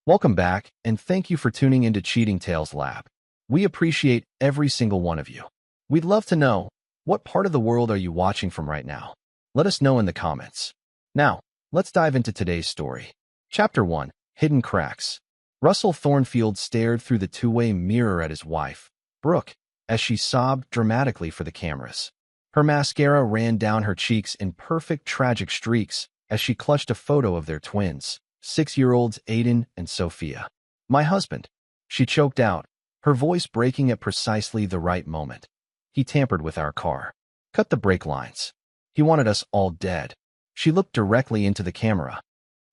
Welcome back, and thank you for tuning into Cheating Tales Lab. We appreciate every single one of you. We'd love to know, what part of the world are you watching from right now? Let us know in the comments. Now, let's dive into today's story. Chapter 1, Hidden Cracks. Russell Thornfield stared through the two-way mirror at his wife, Brooke, as she sobbed dramatically for the cameras. Her mascara ran down her cheeks in perfect tragic streaks as she clutched a photo of their twins, 6-year-olds Aiden and Sophia. "My husband," she choked out, her voice breaking at precisely the right moment. "He tampered with our car. Cut the brake lines. He wanted us all dead." She looked directly into the camera.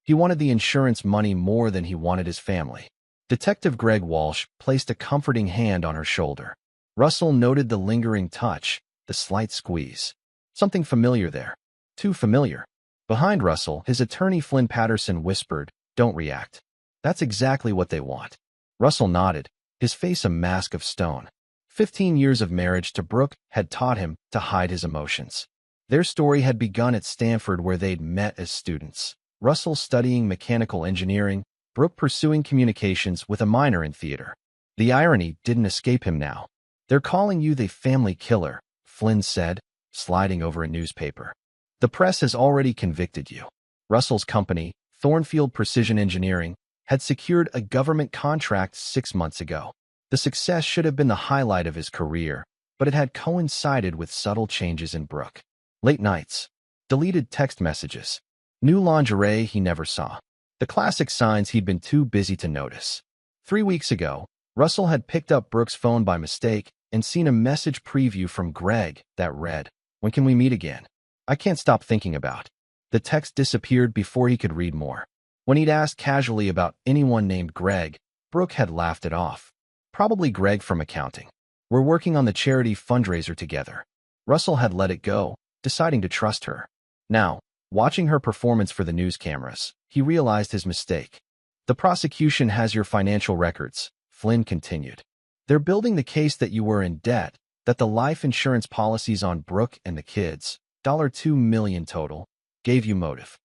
He wanted the insurance money more than he wanted his family. Detective Greg Walsh placed a comforting hand on her shoulder. Russell noted the lingering touch, the slight squeeze. Something familiar there. Too familiar. Behind Russell, his attorney Flynn Patterson whispered, "Don't react. That's exactly what they want." Russell nodded, his face a mask of stone. 15 years of marriage to Brooke had taught him to hide his emotions. Their story had begun at Stanford, where they'd met as students. Russell studying mechanical engineering, Brooke pursuing communications with a minor in theater. The irony didn't escape him now. "They're calling you the family killer," Flynn said, sliding over a newspaper. "The press has already convicted you." Russell's company, Thornfield Precision Engineering, had secured a government contract 6 months ago. The success should have been the highlight of his career, but it had coincided with subtle changes in Brooke. Late nights, deleted text messages, new lingerie he never saw. The classic signs he'd been too busy to notice. 3 weeks ago, Russell had picked up Brooke's phone by mistake and seen a message preview from Greg that read, "When can we meet again? I can't stop thinking about." The text disappeared before he could read more. When he'd asked casually about anyone named Greg, Brooke had laughed it off. "Probably Greg from accounting. We're working on the charity fundraiser together." Russell had let it go, deciding to trust her. Now, watching her performance for the news cameras, he realized his mistake. "The prosecution has your financial records," Flynn continued. "They're building the case that you were in debt, that the life insurance policies on Brooke and the kids, $2 million total, gave you motive."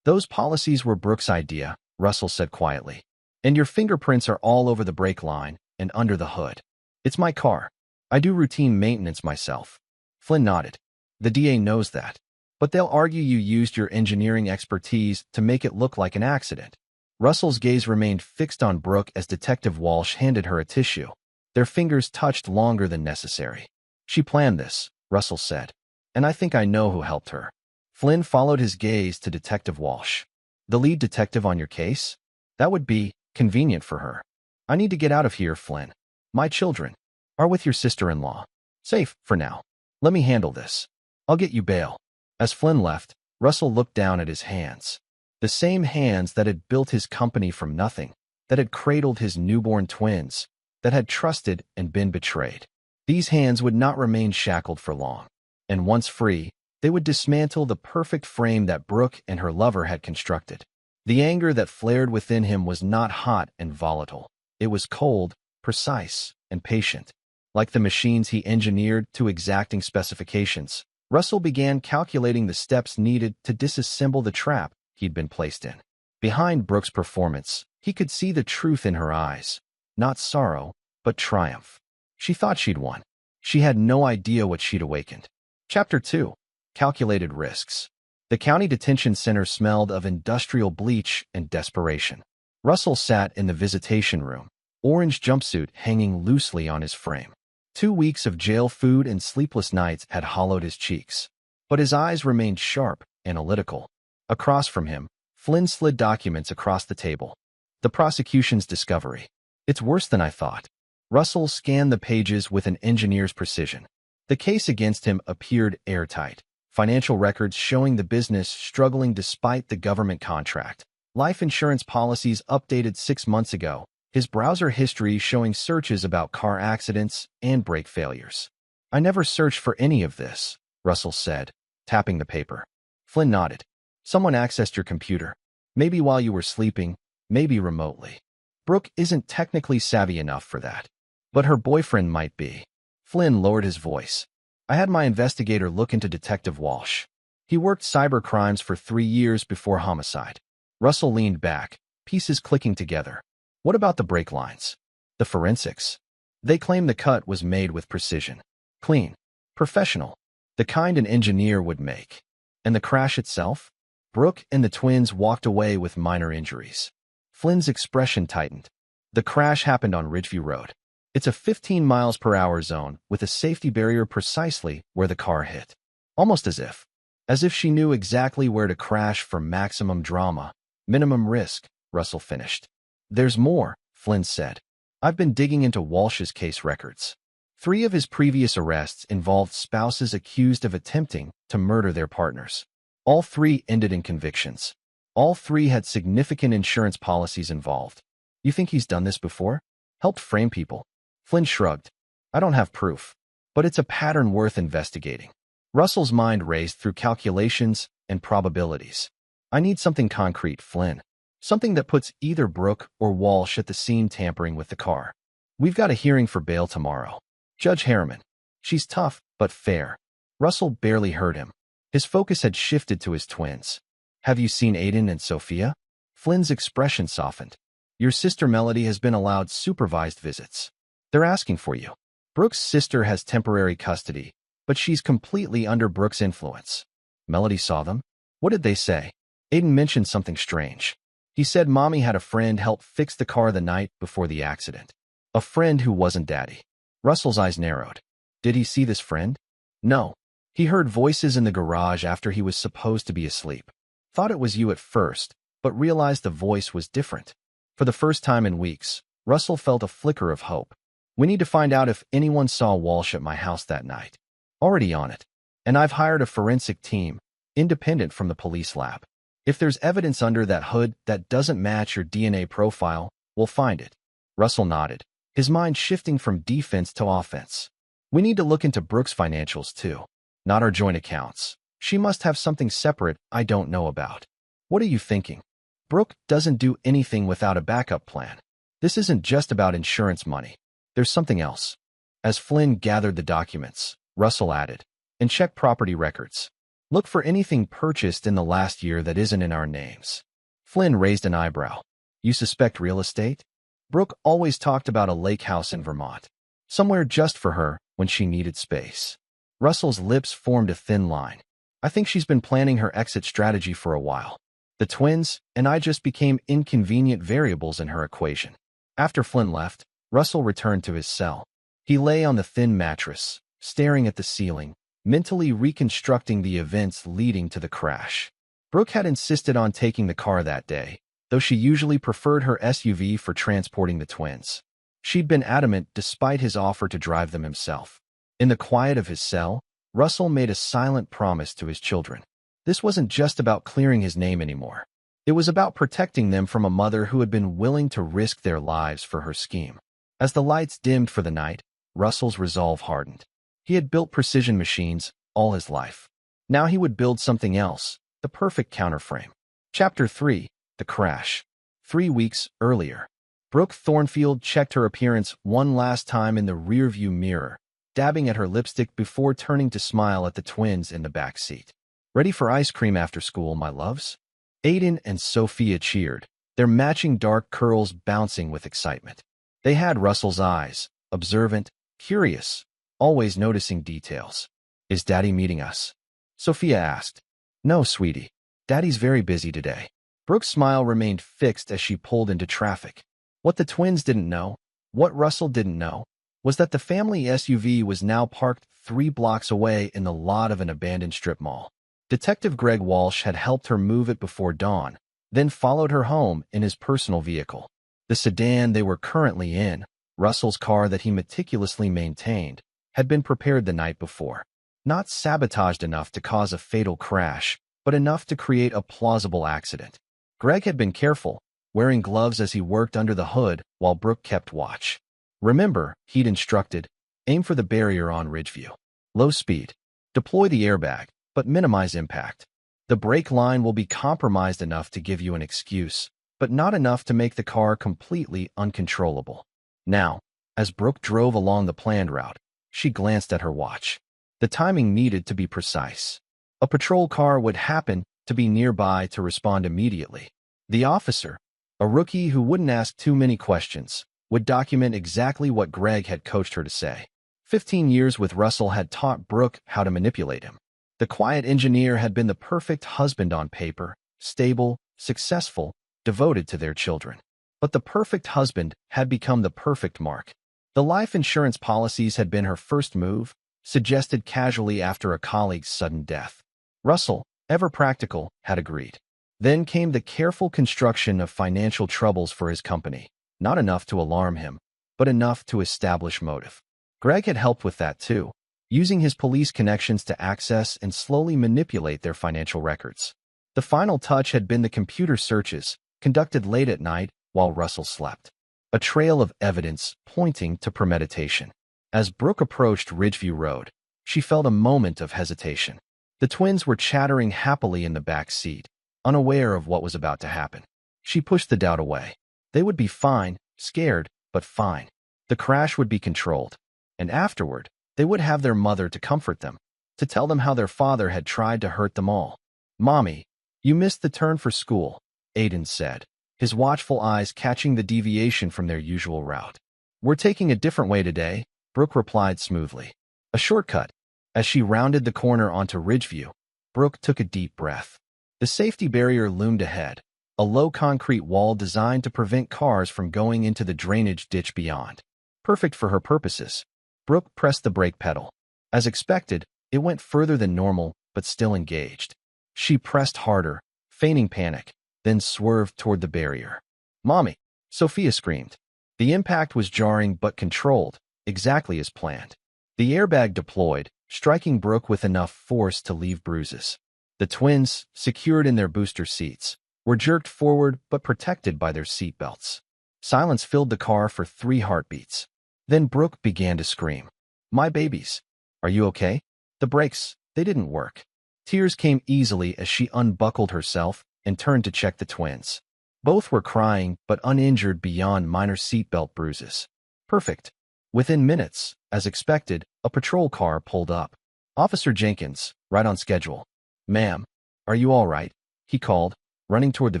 "Those policies were Brooke's idea," Russell said quietly. "And your fingerprints are all over the brake line and under the hood." "It's my car. I do routine maintenance myself." Flynn nodded. "The DA knows that. But they'll argue you used your engineering expertise to make it look like an accident." Russell's gaze remained fixed on Brooke as Detective Walsh handed her a tissue. Their fingers touched longer than necessary. "She planned this," Russell said. "And I think I know who helped her." Flynn followed his gaze to Detective Walsh. "The lead detective on your case? That would be convenient for her." "I need to get out of here, Flynn. My children are with your sister-in-law. Safe, for now. Let me handle this. I'll get you bail." As Flynn left, Russell looked down at his hands. The same hands that had built his company from nothing, that had cradled his newborn twins, that had trusted and been betrayed. These hands would not remain shackled for long. And once free, they would dismantle the perfect frame that Brooke and her lover had constructed. The anger that flared within him was not hot and volatile. It was cold, precise, and patient. Like the machines he engineered to exacting specifications, Russell began calculating the steps needed to disassemble the trap he'd been placed in. Behind Brooke's performance, he could see the truth in her eyes. Not sorrow, but triumph. She thought she'd won. She had no idea what she'd awakened. Chapter 2. Calculated Risks. The county detention center smelled of industrial bleach and desperation. Russell sat in the visitation room, orange jumpsuit hanging loosely on his frame. 2 weeks of jail food and sleepless nights had hollowed his cheeks. But his eyes remained sharp, analytical. Across from him, Flynn slid documents across the table. "The prosecution's discovery. It's worse than I thought." Russell scanned the pages with an engineer's precision. The case against him appeared airtight. Financial records showing the business struggling despite the government contract. Life insurance policies updated 6 months ago. His browser history showing searches about car accidents and brake failures. "I never searched for any of this," Russell said, tapping the paper. Flynn nodded. "Someone accessed your computer. Maybe while you were sleeping, maybe remotely. Brooke isn't technically savvy enough for that. But her boyfriend might be." Flynn lowered his voice. "I had my investigator look into Detective Walsh. He worked cyber crimes for 3 years before homicide." Russell leaned back, pieces clicking together. What about the brake lines? The forensics? They claim the cut was made with precision. Clean. Professional. The kind an engineer would make. And the crash itself? Brooke and the twins walked away with minor injuries. Flynn's expression tightened. The crash happened on Ridgeview Road. It's a 15 miles per hour zone with a safety barrier precisely where the car hit. Almost as if she knew exactly where to crash for maximum drama, minimum risk, Russell finished. There's more, Flynn said. I've been digging into Walsh's case records. 3 of his previous arrests involved spouses accused of attempting to murder their partners. All 3 ended in convictions. All 3 had significant insurance policies involved. You think he's done this before? Helped frame people? Flynn shrugged. I don't have proof, but it's a pattern worth investigating. Russell's mind raced through calculations and probabilities. I need something concrete, Flynn. Something that puts either Brooke or Walsh at the scene tampering with the car. We've got a hearing for bail tomorrow. Judge Harriman. She's tough, but fair. Russell barely heard him. His focus had shifted to his twins. Have you seen Aiden and Sophia? Flynn's expression softened. Your sister Melody has been allowed supervised visits. They're asking for you. Brooke's sister has temporary custody, but she's completely under Brooke's influence. Melody saw them. What did they say? Aiden mentioned something strange. He said Mommy had a friend help fix the car the night before the accident. A friend who wasn't Daddy. Russell's eyes narrowed. Did he see this friend? No. He heard voices in the garage after he was supposed to be asleep. Thought it was you at first, but realized the voice was different. For the first time in weeks, Russell felt a flicker of hope. We need to find out if anyone saw Walsh at my house that night. Already on it. And I've hired a forensic team, independent from the police lab. If there's evidence under that hood that doesn't match your DNA profile, we'll find it. Russell nodded, his mind shifting from defense to offense. We need to look into Brooke's financials too. Not our joint accounts. She must have something separate I don't know about. What are you thinking? Brooke doesn't do anything without a backup plan. This isn't just about insurance money. There's something else. As Flynn gathered the documents, Russell added, and check property records. Look for anything purchased in the last year that isn't in our names. Flynn raised an eyebrow. You suspect real estate? Brooke always talked about a lake house in Vermont. Somewhere just for her when she needed space. Russell's lips formed a thin line. I think she's been planning her exit strategy for a while. The twins and I just became inconvenient variables in her equation. After Flynn left, Russell returned to his cell. He lay on the thin mattress, staring at the ceiling, mentally reconstructing the events leading to the crash. Brooke had insisted on taking the car that day, though she usually preferred her SUV for transporting the twins. She'd been adamant despite his offer to drive them himself. In the quiet of his cell, Russell made a silent promise to his children. This wasn't just about clearing his name anymore. It was about protecting them from a mother who had been willing to risk their lives for her scheme. As the lights dimmed for the night, Russell's resolve hardened. He had built precision machines all his life. Now he would build something else, the perfect counterframe. Chapter 3. The Crash. 3 weeks earlier. Brooke Thornfield checked her appearance one last time in the rearview mirror, dabbing at her lipstick before turning to smile at the twins in the back seat. Ready for ice cream after school, my loves? Aiden and Sophia cheered, their matching dark curls bouncing with excitement. They had Russell's eyes, observant, curious, always noticing details. Is Daddy meeting us? Sophia asked. No, sweetie. Daddy's very busy today. Brooke's smile remained fixed as she pulled into traffic. What the twins didn't know, what Russell didn't know, was that the family SUV was now parked 3 blocks away in the lot of an abandoned strip mall. Detective Greg Walsh had helped her move it before dawn, then followed her home in his personal vehicle. The sedan they were currently in, Russell's car that he meticulously maintained, had been prepared the night before. Not sabotaged enough to cause a fatal crash, but enough to create a plausible accident. Greg had been careful, wearing gloves as he worked under the hood while Brooke kept watch. Remember, he'd instructed, aim for the barrier on Ridgeview. Low speed. Deploy the airbag, but minimize impact. The brake line will be compromised enough to give you an excuse, but not enough to make the car completely uncontrollable. Now, as Brooke drove along the planned route, she glanced at her watch. The timing needed to be precise. A patrol car would happen to be nearby to respond immediately. The officer, A rookie who wouldn't ask too many questions, would document exactly what Greg had coached her to say. 15 years with Russell had taught Brooke how to manipulate him. The quiet engineer had been the perfect husband on paper, stable, successful, devoted to their children. But the perfect husband had become the perfect mark. The life insurance policies had been her first move, suggested casually after a colleague's sudden death. Russell, ever practical, had agreed. Then came the careful construction of financial troubles for his company, not enough to alarm him, but enough to establish motive. Greg had helped with that too, using his police connections to access and slowly manipulate their financial records. The final touch had been the computer searches, conducted late at night while Russell slept. A trail of evidence pointing to premeditation. As Brooke approached Ridgeview Road, she felt a moment of hesitation. The twins were chattering happily in the back seat, unaware of what was about to happen. She pushed the doubt away. They would be fine, scared, but fine. The crash would be controlled. And afterward, they would have their mother to comfort them, to tell them how their father had tried to hurt them all. "Mommy, you missed the turn for school," Aiden said, his watchful eyes catching the deviation from their usual route. "We're taking a different way today," Brooke replied smoothly. "A shortcut." As she rounded the corner onto Ridgeview, Brooke took a deep breath. The safety barrier loomed ahead, a low concrete wall designed to prevent cars from going into the drainage ditch beyond. Perfect for her purposes. Brooke pressed the brake pedal. As expected, it went further than normal, but still engaged. She pressed harder, feigning panic, then swerved toward the barrier. "Mommy!" Sophia screamed. The impact was jarring but controlled, exactly as planned. The airbag deployed, striking Brooke with enough force to leave bruises. The twins, secured in their booster seats, were jerked forward but protected by their seat belts. Silence filled the car for 3 heartbeats. Then Brooke began to scream. "My babies! Are you okay?" The brakes, they didn't work. Tears came easily as she unbuckled herself and turned to check the twins. Both were crying but uninjured beyond minor seatbelt bruises. Perfect. Within minutes, as expected, a patrol car pulled up. "Officer Jenkins, right on schedule." "Ma'am, are you all right?" he called, running toward the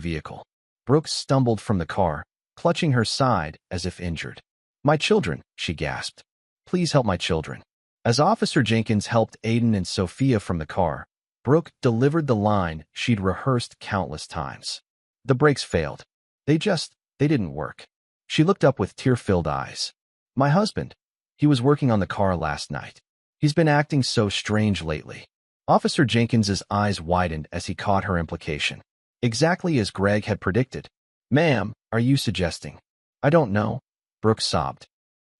vehicle. Brooke stumbled from the car, clutching her side as if injured. "My children," she gasped. "Please help my children." As Officer Jenkins helped Aiden and Sophia from the car, Brooke delivered the line she'd rehearsed countless times. The brakes failed. They didn't work. She looked up with tear-filled eyes. "My husband. He was working on the car last night. He's been acting so strange lately." Officer Jenkins's eyes widened as he caught her implication. Exactly as Greg had predicted. "Ma'am, are you suggesting?" "I don't know," Brooke sobbed.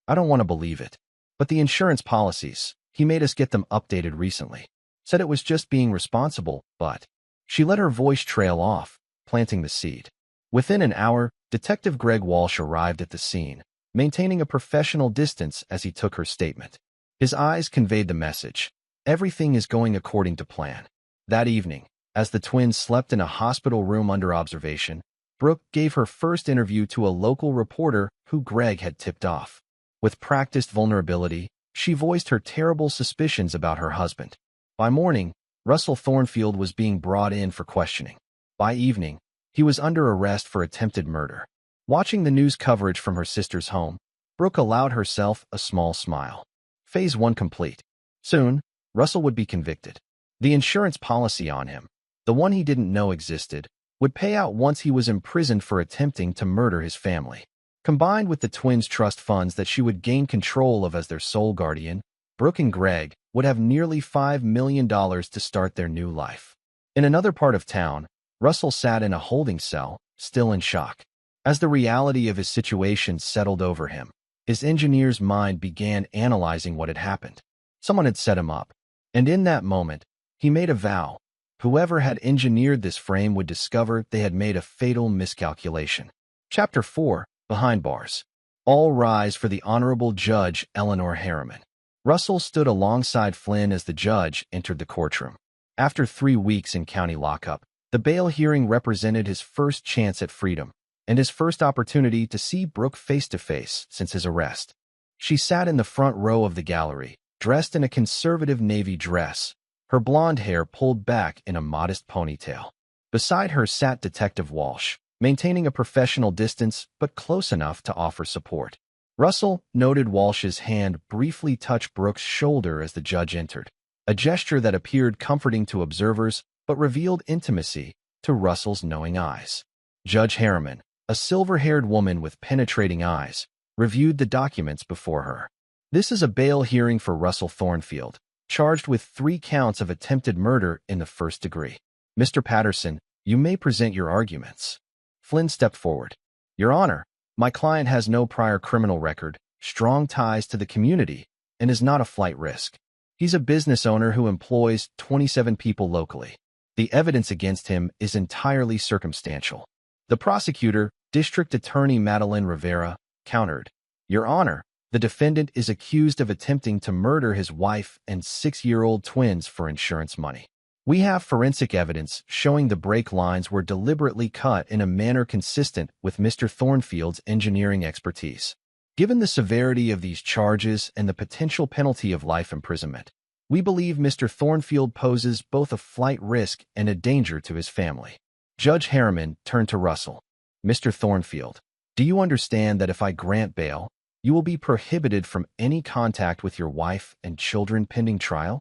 "I don't want to believe it. But the insurance policies, he made us get them updated recently. Said it was just being responsible, but..." She let her voice trail off, planting the seed. Within an hour, Detective Greg Walsh arrived at the scene, maintaining a professional distance as he took her statement. His eyes conveyed the message. Everything is going according to plan. That evening, as the twins slept in a hospital room under observation, Brooke gave her first interview to a local reporter who Greg had tipped off. With practiced vulnerability, she voiced her terrible suspicions about her husband. By morning, Russell Thornfield was being brought in for questioning. By evening, he was under arrest for attempted murder. Watching the news coverage from her sister's home, Brooke allowed herself a small smile. Phase 1 complete. Soon, Russell would be convicted. The insurance policy on him, the one he didn't know existed, would pay out once he was imprisoned for attempting to murder his family. Combined with the twins' trust funds that she would gain control of as their sole guardian, Brooke and Greg would have nearly $5 million to start their new life. In another part of town, Russell sat in a holding cell, still in shock. As the reality of his situation settled over him, his engineer's mind began analyzing what had happened. Someone had set him up, and in that moment, he made a vow. Whoever had engineered this frame would discover they had made a fatal miscalculation. Chapter 4, Behind Bars. All rise for the Honorable Judge Eleanor Harriman. Russell stood alongside Flynn as the judge entered the courtroom. After 3 weeks in county lockup, the bail hearing represented his first chance at freedom, and his first opportunity to see Brooke face-to-face since his arrest. She sat in the front row of the gallery, dressed in a conservative navy dress, her blonde hair pulled back in a modest ponytail. Beside her sat Detective Walsh, maintaining a professional distance but close enough to offer support. Russell noted Walsh's hand briefly touch Brooks' shoulder as the judge entered, a gesture that appeared comforting to observers but revealed intimacy to Russell's knowing eyes. Judge Harriman, a silver-haired woman with penetrating eyes, reviewed the documents before her. This is a bail hearing for Russell Thornfield, charged with 3 counts of attempted murder in the first degree. Mr. Patterson, you may present your arguments. Flynn stepped forward. Your Honor, my client has no prior criminal record, strong ties to the community, and is not a flight risk. He's a business owner who employs 27 people locally. The evidence against him is entirely circumstantial. The prosecutor, District Attorney Madeline Rivera, countered. Your Honor, the defendant is accused of attempting to murder his wife and 6-year-old twins for insurance money. We have forensic evidence showing the brake lines were deliberately cut in a manner consistent with Mr. Thornfield's engineering expertise. Given the severity of these charges and the potential penalty of life imprisonment, we believe Mr. Thornfield poses both a flight risk and a danger to his family. Judge Harriman turned to Russell. Mr. Thornfield, do you understand that if I grant bail, you will be prohibited from any contact with your wife and children pending trial?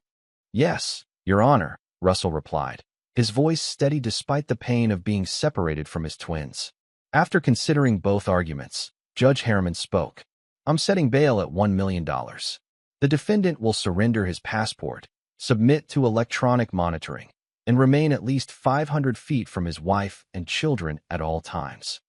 Yes, Your Honor, Russell replied, his voice steady despite the pain of being separated from his twins. After considering both arguments, Judge Harriman spoke. I'm setting bail at $1 million. The defendant will surrender his passport, submit to electronic monitoring, and remain at least 500 feet from his wife and children at all times.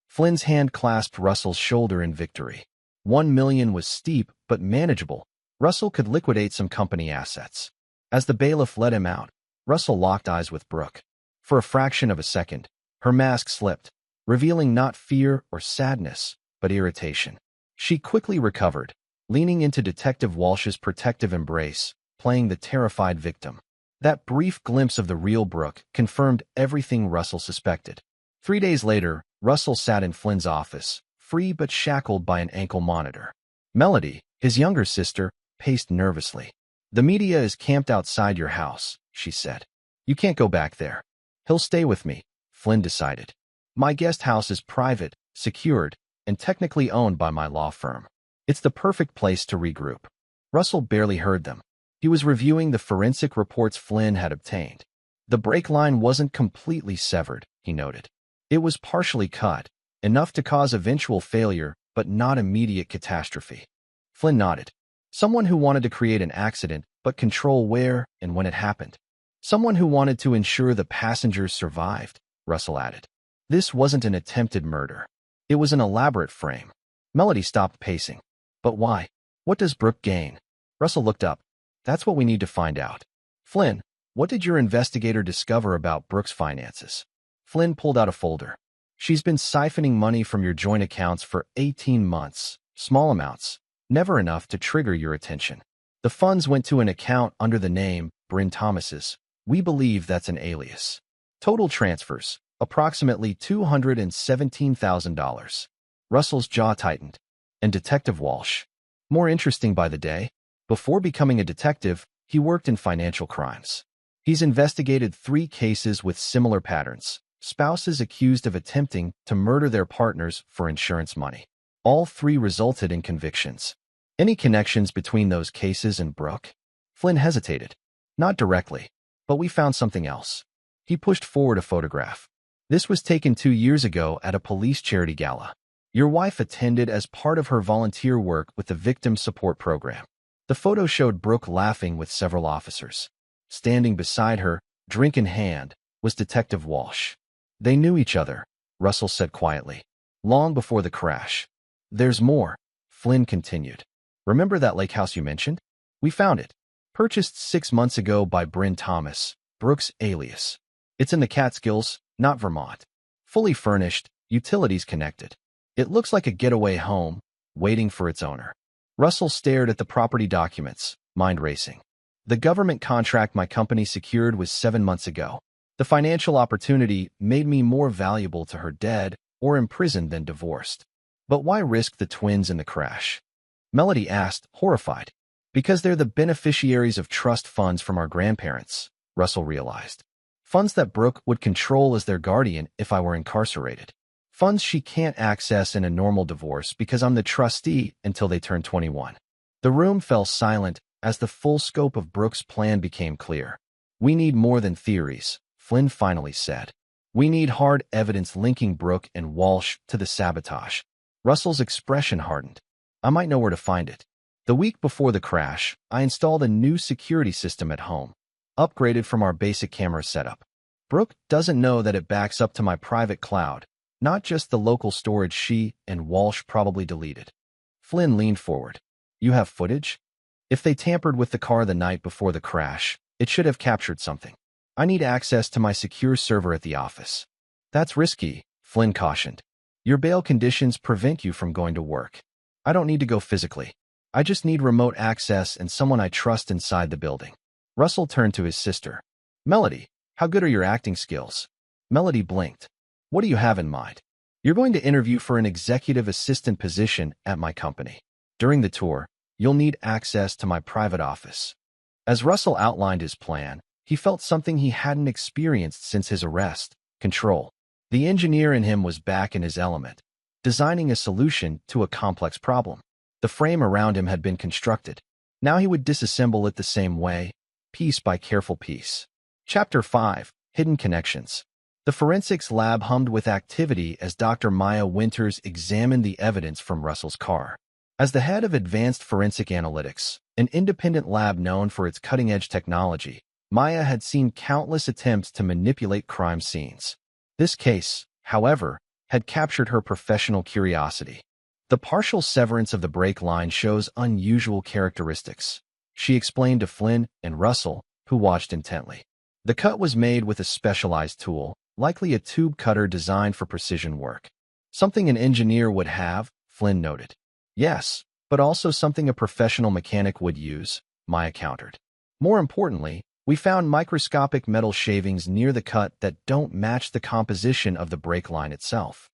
Flynn's hand clasped Russell's shoulder in victory. $1 million was steep but manageable. Russell could liquidate some company assets. As the bailiff let him out, Russell locked eyes with Brooke. For a fraction of a second, her mask slipped, revealing not fear or sadness, but irritation. She quickly recovered, leaning into Detective Walsh's protective embrace, playing the terrified victim. That brief glimpse of the real Brooke confirmed everything Russell suspected. 3 days later, Russell sat in Flynn's office, free but shackled by an ankle monitor. Melody, his younger sister, paced nervously. The media is camped outside your house, she said. You can't go back there. He'll stay with me, Flynn decided. My guest house is private, secured, and technically owned by my law firm. It's the perfect place to regroup. Russell barely heard them. He was reviewing the forensic reports Flynn had obtained. The brake line wasn't completely severed, he noted. It was partially cut, enough to cause eventual failure, but not immediate catastrophe. Flynn nodded. Someone who wanted to create an accident, but control where and when it happened. Someone who wanted to ensure the passengers survived, Russell added. This wasn't an attempted murder. It was an elaborate frame. Melody stopped pacing. But why? What does Brooke gain? Russell looked up. That's what we need to find out. Flynn, what did your investigator discover about Brooke's finances? Flynn pulled out a folder. She's been siphoning money from your joint accounts for 18 months. Small amounts. Never enough to trigger your attention. The funds went to an account under the name Bryn Thomas's. We believe that's an alias. Total transfers, approximately $217,000. Russell's jaw tightened. And Detective Walsh. More interesting by the day. Before becoming a detective, he worked in financial crimes. He's investigated 3 cases with similar patterns. Spouses accused of attempting to murder their partners for insurance money. All 3 resulted in convictions. Any connections between those cases and Brooke? Flynn hesitated. Not directly, but we found something else. He pushed forward a photograph. This was taken 2 years ago at a police charity gala. Your wife attended as part of her volunteer work with the Victim Support Program. The photo showed Brooke laughing with several officers. Standing beside her, drink in hand, was Detective Walsh. They knew each other, Russell said quietly, long before the crash. There's more, Flynn continued. Remember that lake house you mentioned? We found it. Purchased 6 months ago by Bryn Thomas, Brooke's alias. It's in the Catskills, not Vermont. Fully furnished, utilities connected. It looks like a getaway home, waiting for its owner. Russell stared at the property documents, mind racing. The government contract my company secured was 7 months ago. The financial opportunity made me more valuable to her dead or imprisoned than divorced. But why risk the twins in the crash? Melody asked, horrified. Because they're the beneficiaries of trust funds from our grandparents, Russell realized. Funds that Brooke would control as their guardian if I were incarcerated. Funds she can't access in a normal divorce because I'm the trustee until they turn 21. The room fell silent as the full scope of Brooke's plan became clear. We need more than theories, Flynn finally said. We need hard evidence linking Brooke and Walsh to the sabotage. Russell's expression hardened. I might know where to find it. The week before the crash, I installed a new security system at home, upgraded from our basic camera setup. Brooke doesn't know that it backs up to my private cloud, not just the local storage she and Walsh probably deleted. Flynn leaned forward. You have footage? If they tampered with the car the night before the crash, it should have captured something. I need access to my secure server at the office. That's risky, Flynn cautioned. Your bail conditions prevent you from going to work. I don't need to go physically. I just need remote access and someone I trust inside the building. Russell turned to his sister. Melody, how good are your acting skills? Melody blinked. What do you have in mind? You're going to interview for an executive assistant position at my company. During the tour, you'll need access to my private office. As Russell outlined his plan, he felt something he hadn't experienced since his arrest: control. The engineer in him was back in his element, designing a solution to a complex problem. The frame around him had been constructed. Now he would disassemble it the same way, piece by careful piece. Chapter 5: Hidden Connections. The forensics lab hummed with activity as Dr. Maya Winters examined the evidence from Russell's car. As the head of Advanced Forensic Analytics, an independent lab known for its cutting-edge technology, Maya had seen countless attempts to manipulate crime scenes. This case, however, had captured her professional curiosity. The partial severance of the brake line shows unusual characteristics, she explained to Flynn and Russell, who watched intently. The cut was made with a specialized tool, likely a tube cutter designed for precision work. Something an engineer would have, Flynn noted. Yes, but also something a professional mechanic would use, Maya countered. More importantly, we found microscopic metal shavings near the cut that don't match the composition of the brake line itself.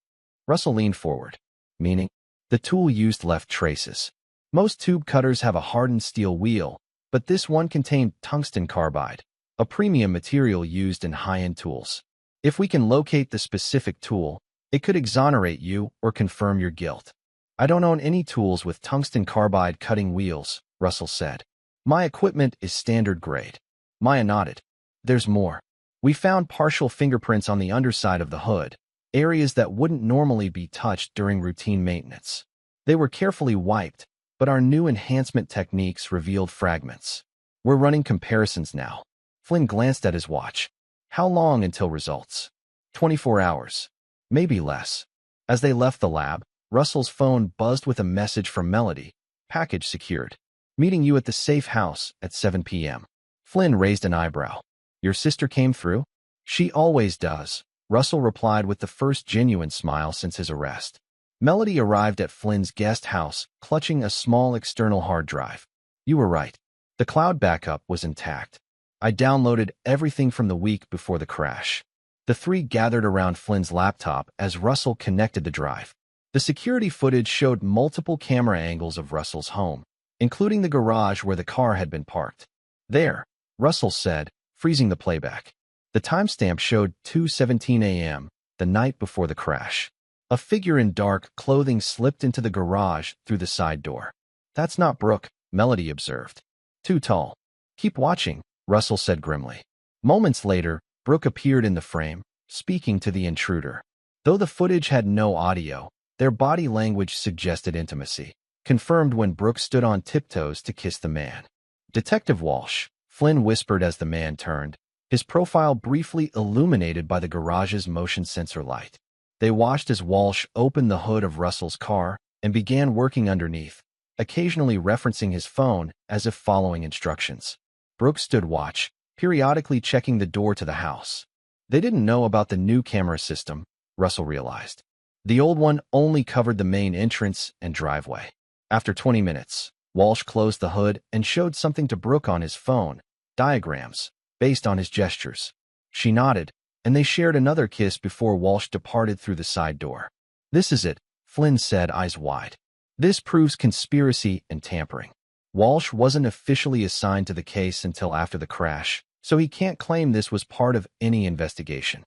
Russell leaned forward. Meaning? The tool used left traces. Most tube cutters have a hardened steel wheel, but this one contained tungsten carbide, a premium material used in high-end tools. If we can locate the specific tool, it could exonerate you or confirm your guilt. I don't own any tools with tungsten carbide cutting wheels, Russell said. My equipment is standard grade. Maya nodded. There's more. We found partial fingerprints on the underside of the hood, areas that wouldn't normally be touched during routine maintenance. They were carefully wiped, but our new enhancement techniques revealed fragments. We're running comparisons now. Flynn glanced at his watch. How long until results? 24 hours. Maybe less. As they left the lab, Russell's phone buzzed with a message from Melody. Package secured. Meeting you at the safe house at 7 p.m. Flynn raised an eyebrow. Your sister came through? She always does, Russell replied with the first genuine smile since his arrest. Melody arrived at Flynn's guest house, clutching a small external hard drive. You were right. The cloud backup was intact. I downloaded everything from the week before the crash. The three gathered around Flynn's laptop as Russell connected the drive. The security footage showed multiple camera angles of Russell's home, including the garage where the car had been parked. There, Russell said, freezing the playback. The timestamp showed 2:17 a.m., the night before the crash. A figure in dark clothing slipped into the garage through the side door. That's not Brooke, Melody observed. Too tall. Keep watching, Russell said grimly. Moments later, Brooke appeared in the frame, speaking to the intruder. Though the footage had no audio, their body language suggested intimacy, confirmed when Brooke stood on tiptoes to kiss the man. Detective Walsh, Flynn whispered as the man turned, his profile briefly illuminated by the garage's motion sensor light. They watched as Walsh opened the hood of Russell's car and began working underneath, occasionally referencing his phone as if following instructions. Brooke stood watch, periodically checking the door to the house. They didn't know about the new camera system, Russell realized. The old one only covered the main entrance and driveway. After 20 minutes, Walsh closed the hood and showed something to Brooke on his phone, diagrams, based on his gestures. She nodded, and they shared another kiss before Walsh departed through the side door. This is it, Flynn said, eyes wide. This proves conspiracy and tampering. Walsh wasn't officially assigned to the case until after the crash, so he can't claim this was part of any investigation.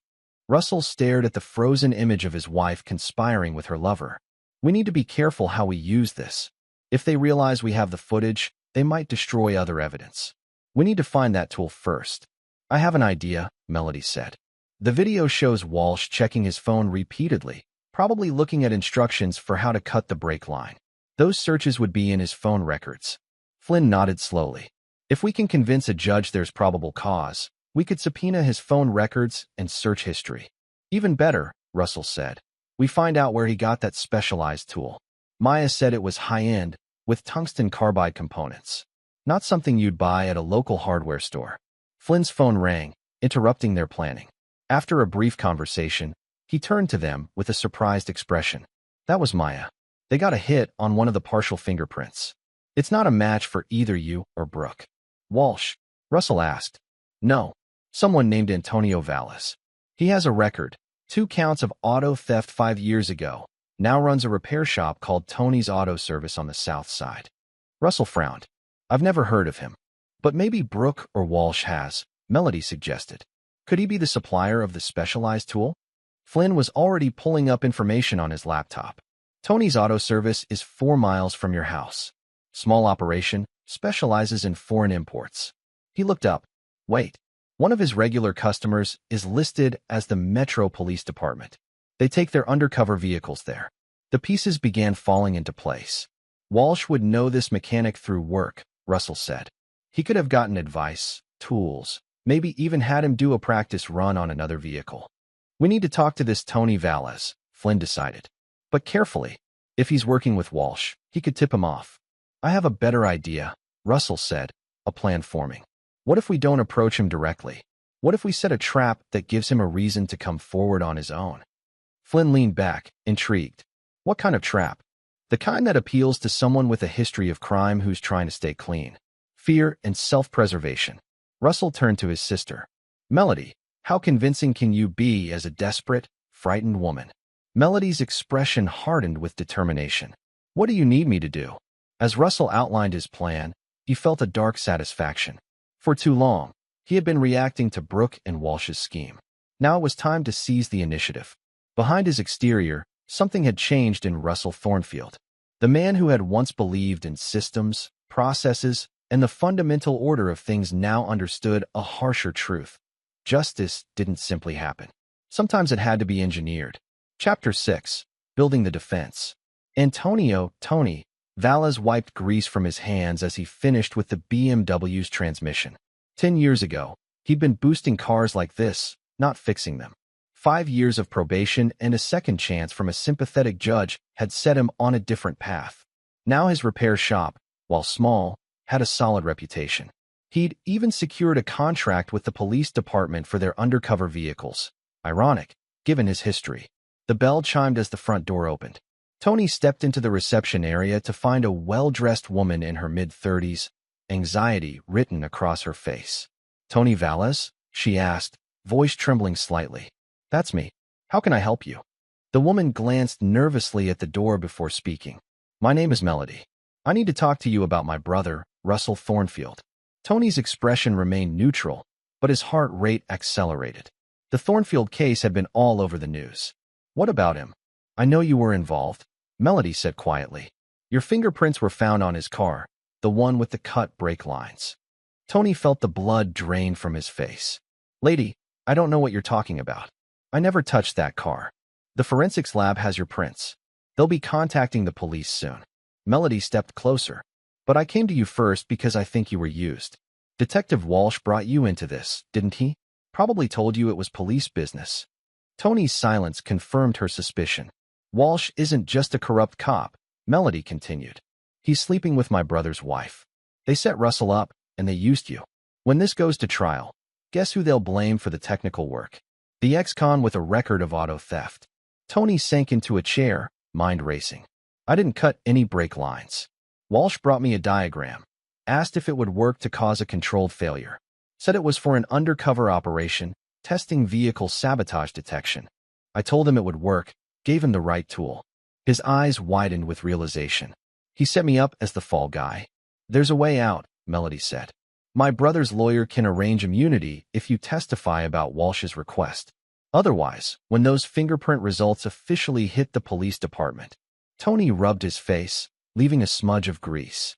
Russell stared at the frozen image of his wife conspiring with her lover. We need to be careful how we use this. If they realize we have the footage, they might destroy other evidence. We need to find that tool first. I have an idea, Melody said. The video shows Walsh checking his phone repeatedly, probably looking at instructions for how to cut the brake line. Those searches would be in his phone records. Flynn nodded slowly. If we can convince a judge there's probable cause, we could subpoena his phone records and search history. Even better, Russell said. We find out where he got that specialized tool. Maya said it was high-end, with tungsten carbide components. Not something you'd buy at a local hardware store. Flynn's phone rang, interrupting their planning. After a brief conversation, he turned to them with a surprised expression. That was Maya. They got a hit on one of the partial fingerprints. It's not a match for either you or Brooke. Walsh, Russell asked. No, someone named Antonio Valles. He has a record, 2 counts of auto theft 5 years ago, now runs a repair shop called Tony's Auto Service on the south side. Russell frowned. I've never heard of him. But maybe Brooke or Walsh has, Melody suggested. Could he be the supplier of the specialized tool? Flynn was already pulling up information on his laptop. Tony's Auto Service is 4 miles from your house. Small operation, specializes in foreign imports. He looked up. Wait. One of his regular customers is listed as the Metro Police Department. They take their undercover vehicles there. The pieces began falling into place. Walsh would know this mechanic through work, Russell said. He could have gotten advice, tools, maybe even had him do a practice run on another vehicle. We need to talk to this Tony Valles, Flynn decided. But carefully. If he's working with Walsh, he could tip him off. I have a better idea, Russell said, a plan forming. What if we don't approach him directly? What if we set a trap that gives him a reason to come forward on his own? Flynn leaned back, intrigued. What kind of trap? The kind that appeals to someone with a history of crime who's trying to stay clean. Fear and self-preservation. Russell turned to his sister. Melody, how convincing can you be as a desperate, frightened woman? Melody's expression hardened with determination. What do you need me to do? As Russell outlined his plan, he felt a dark satisfaction. For too long, he had been reacting to Brooke and Walsh's scheme. Now it was time to seize the initiative. Behind his exterior, something had changed in Russell Thornfield. The man who had once believed in systems, processes, and the fundamental order of things now understood a harsher truth. Justice didn't simply happen. Sometimes it had to be engineered. Chapter 6. Building the Defense. Tony Valles wiped grease from his hands as he finished with the BMW's transmission. 10 years ago, he'd been boosting cars like this, not fixing them. 5 years of probation and a second chance from a sympathetic judge had set him on a different path. Now his repair shop, while small, had a solid reputation. He'd even secured a contract with the police department for their undercover vehicles. Ironic, given his history. The bell chimed as the front door opened. Tony stepped into the reception area to find a well-dressed woman in her mid-30s, anxiety written across her face. Tony Valles? She asked, voice trembling slightly. That's me. How can I help you? The woman glanced nervously at the door before speaking. My name is Melody. I need to talk to you about my brother, Russell Thornfield. Tony's expression remained neutral, but his heart rate accelerated. The Thornfield case had been all over the news. What about him? I know you were involved, Melody said quietly. Your fingerprints were found on his car, the one with the cut brake lines. Tony felt the blood drain from his face. Lady, I don't know what you're talking about. I never touched that car. The forensics lab has your prints. They'll be contacting the police soon. Melody stepped closer. But I came to you first because I think you were used. Detective Walsh brought you into this, didn't he? Probably told you it was police business. Tony's silence confirmed her suspicion. Walsh isn't just a corrupt cop, Melody continued. He's sleeping with my brother's wife. They set Russell up, and they used you. When this goes to trial, guess who they'll blame for the technical work? The ex-con with a record of auto theft. Tony sank into a chair, mind racing. I didn't cut any brake lines. Walsh brought me a diagram, asked if it would work to cause a controlled failure. Said it was for an undercover operation, testing vehicle sabotage detection. I told him it would work, gave him the right tool. His eyes widened with realization. He set me up as the fall guy. There's a way out, Melody said. My brother's lawyer can arrange immunity if you testify about Walsh's request. Otherwise, when those fingerprint results officially hit the police department, Tony rubbed his face, leaving a smudge of grease.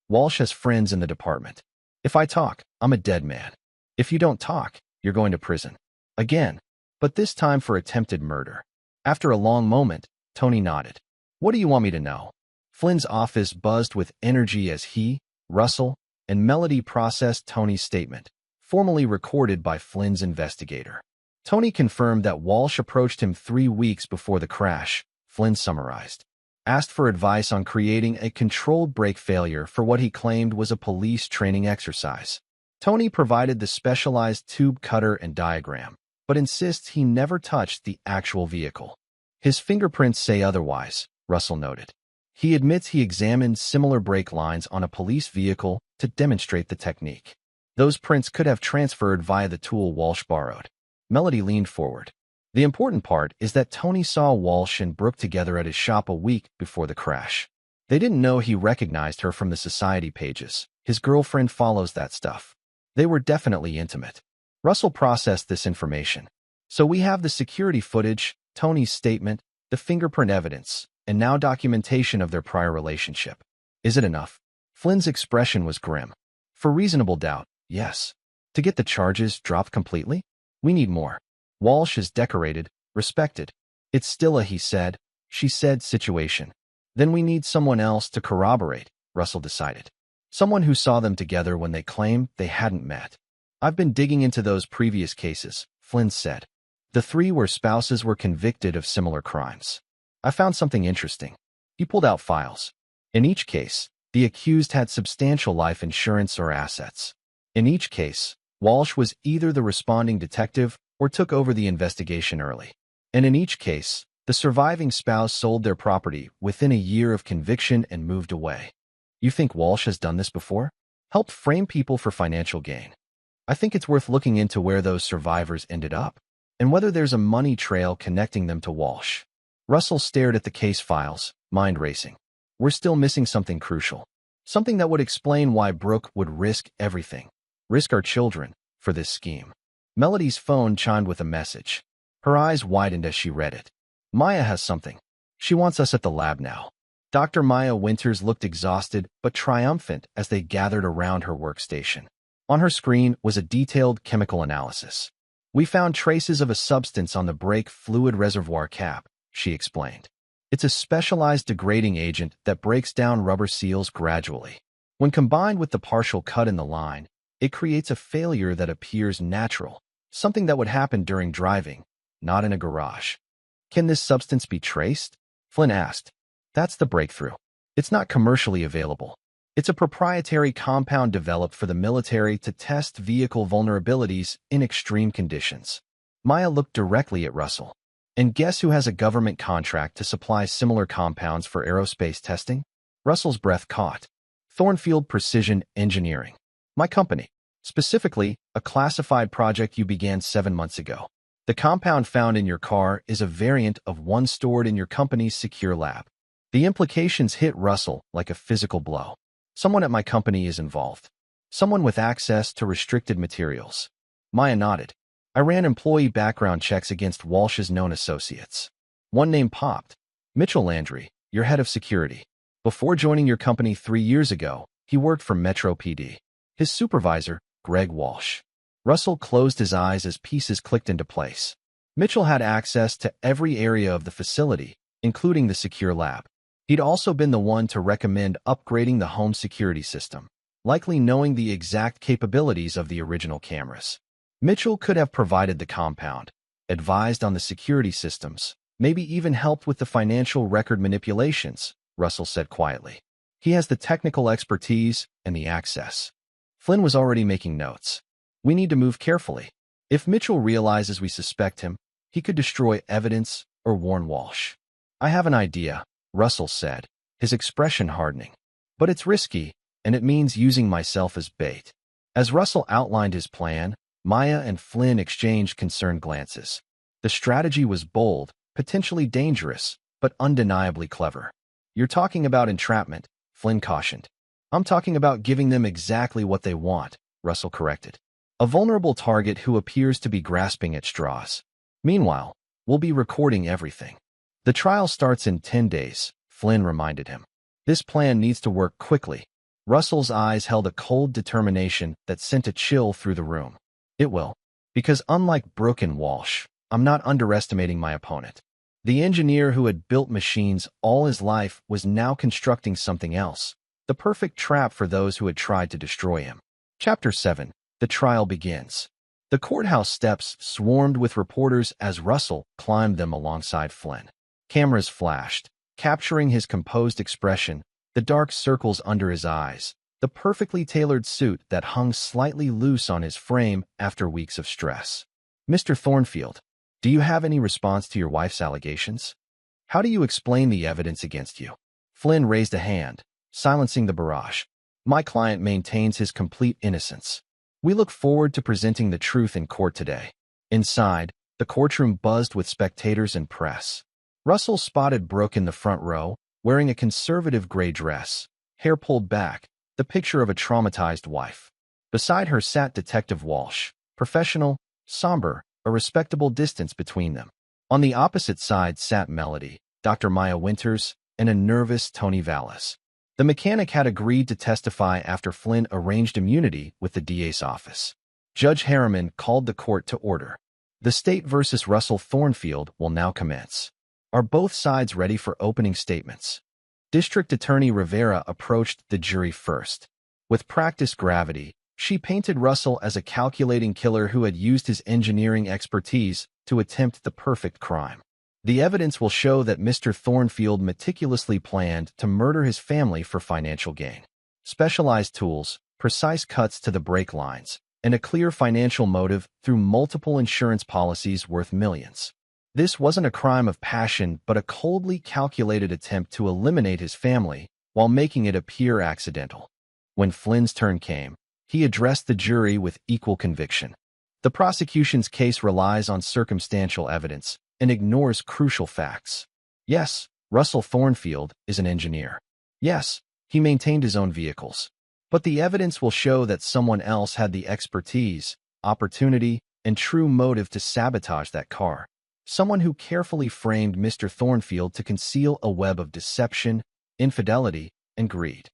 Walsh has friends in the department. If I talk, I'm a dead man. If you don't talk, you're going to prison. Again, but this time for attempted murder. After a long moment, Tony nodded. What do you want me to know? Flynn's office buzzed with energy as he, Russell, and Melody processed Tony's statement, formally recorded by Flynn's investigator. Tony confirmed that Walsh approached him 3 weeks before the crash, Flynn summarized. Asked for advice on creating a controlled brake failure for what he claimed was a police training exercise. Tony provided the specialized tube cutter and diagram, but insists he never touched the actual vehicle. His fingerprints say otherwise, Russell noted. He admits he examined similar brake lines on a police vehicle to demonstrate the technique. Those prints could have transferred via the tool Walsh borrowed. Melody leaned forward. The important part is that Tony saw Walsh and Brooke together at his shop a week before the crash. They didn't know he recognized her from the society pages. His girlfriend follows that stuff. They were definitely intimate. Russell processed this information. So we have the security footage, Tony's statement, the fingerprint evidence, and now documentation of their prior relationship. Is it enough? Flynn's expression was grim. For reasonable doubt, yes. To get the charges dropped completely? We need more. Walsh is decorated, respected. It's still a he said, she said situation. Then we need someone else to corroborate, Russell decided. Someone who saw them together when they claimed they hadn't met. I've been digging into those previous cases, Flynn said. The 3 where spouses were convicted of similar crimes. I found something interesting. He pulled out files. In each case, the accused had substantial life insurance or assets. In each case, Walsh was either the responding detective or took over the investigation early. And in each case, the surviving spouse sold their property within a year of conviction and moved away. You think Walsh has done this before? Helped frame people for financial gain. I think it's worth looking into where those survivors ended up, and whether there's a money trail connecting them to Walsh. Russell stared at the case files, mind racing. We're still missing something crucial. Something that would explain why Brooke would risk everything. Risk our children, for this scheme. Melody's phone chimed with a message. Her eyes widened as she read it. Maya has something. She wants us at the lab now. Dr. Maya Winters looked exhausted but triumphant as they gathered around her workstation. On her screen was a detailed chemical analysis. We found traces of a substance on the brake fluid reservoir cap, she explained. It's a specialized degrading agent that breaks down rubber seals gradually. When combined with the partial cut in the line, it creates a failure that appears natural. Something that would happen during driving, not in a garage. Can this substance be traced? Flynn asked. That's the breakthrough. It's not commercially available. It's a proprietary compound developed for the military to test vehicle vulnerabilities in extreme conditions. Maya looked directly at Russell. And guess who has a government contract to supply similar compounds for aerospace testing? Russell's breath caught. Thornfield Precision Engineering. My company. Specifically, a classified project you began 7 months ago. The compound found in your car is a variant of one stored in your company's secure lab. The implications hit Russell like a physical blow. Someone at my company is involved. Someone with access to restricted materials. Maya nodded. I ran employee background checks against Walsh's known associates. One name popped. Mitchell Landry, your head of security. Before joining your company 3 years ago, he worked for Metro PD. His supervisor, Greg Walsh. Russell closed his eyes as pieces clicked into place. Mitchell had access to every area of the facility, including the secure lab. He'd also been the one to recommend upgrading the home security system, likely knowing the exact capabilities of the original cameras. Mitchell could have provided the compound, advised on the security systems, maybe even helped with the financial record manipulations, Russell said quietly. He has the technical expertise and the access. Flynn was already making notes. We need to move carefully. If Mitchell realizes we suspect him, he could destroy evidence or warn Walsh. I have an idea, Russell said, his expression hardening. But it's risky, and it means using myself as bait. As Russell outlined his plan, Maya and Flynn exchanged concerned glances. The strategy was bold, potentially dangerous, but undeniably clever. You're talking about entrapment, Flynn cautioned. I'm talking about giving them exactly what they want, Russell corrected. A vulnerable target who appears to be grasping at straws. Meanwhile, we'll be recording everything. The trial starts in 10 days, Flynn reminded him. This plan needs to work quickly. Russell's eyes held a cold determination that sent a chill through the room. It will. Because unlike Brooke and Walsh, I'm not underestimating my opponent. The engineer who had built machines all his life was now constructing something else, the perfect trap for those who had tried to destroy him. Chapter 7. The trial begins. The courthouse steps swarmed with reporters as Russell climbed them alongside Flynn. Cameras flashed, capturing his composed expression, the dark circles under his eyes, the perfectly tailored suit that hung slightly loose on his frame after weeks of stress. Mr. Thornfield, do you have any response to your wife's allegations? How do you explain the evidence against you? Flynn raised a hand, silencing the barrage. My client maintains his complete innocence. We look forward to presenting the truth in court today. Inside, the courtroom buzzed with spectators and press. Russell spotted Brooke in the front row, wearing a conservative gray dress, hair pulled back, the picture of a traumatized wife. Beside her sat Detective Walsh, professional, somber, a respectable distance between them. On the opposite side sat Melody, Dr. Maya Winters, and a nervous Tony Vallis. The mechanic had agreed to testify after Flynn arranged immunity with the DA's office. Judge Harriman called the court to order. The State versus Russell Thornfield will now commence. Are both sides ready for opening statements? District Attorney Rivera approached the jury first. With practiced gravity, she painted Russell as a calculating killer who had used his engineering expertise to attempt the perfect crime. The evidence will show that Mr. Thornfield meticulously planned to murder his family for financial gain. Specialized tools, precise cuts to the brake lines, and a clear financial motive through multiple insurance policies worth millions. This wasn't a crime of passion, but a coldly calculated attempt to eliminate his family while making it appear accidental. When Flynn's turn came, he addressed the jury with equal conviction. The prosecution's case relies on circumstantial evidence and ignores crucial facts. Yes, Russell Thornfield is an engineer. Yes, he maintained his own vehicles. But the evidence will show that someone else had the expertise, opportunity, and true motive to sabotage that car. Someone who carefully framed Mr. Thornfield to conceal a web of deception, infidelity, and greed.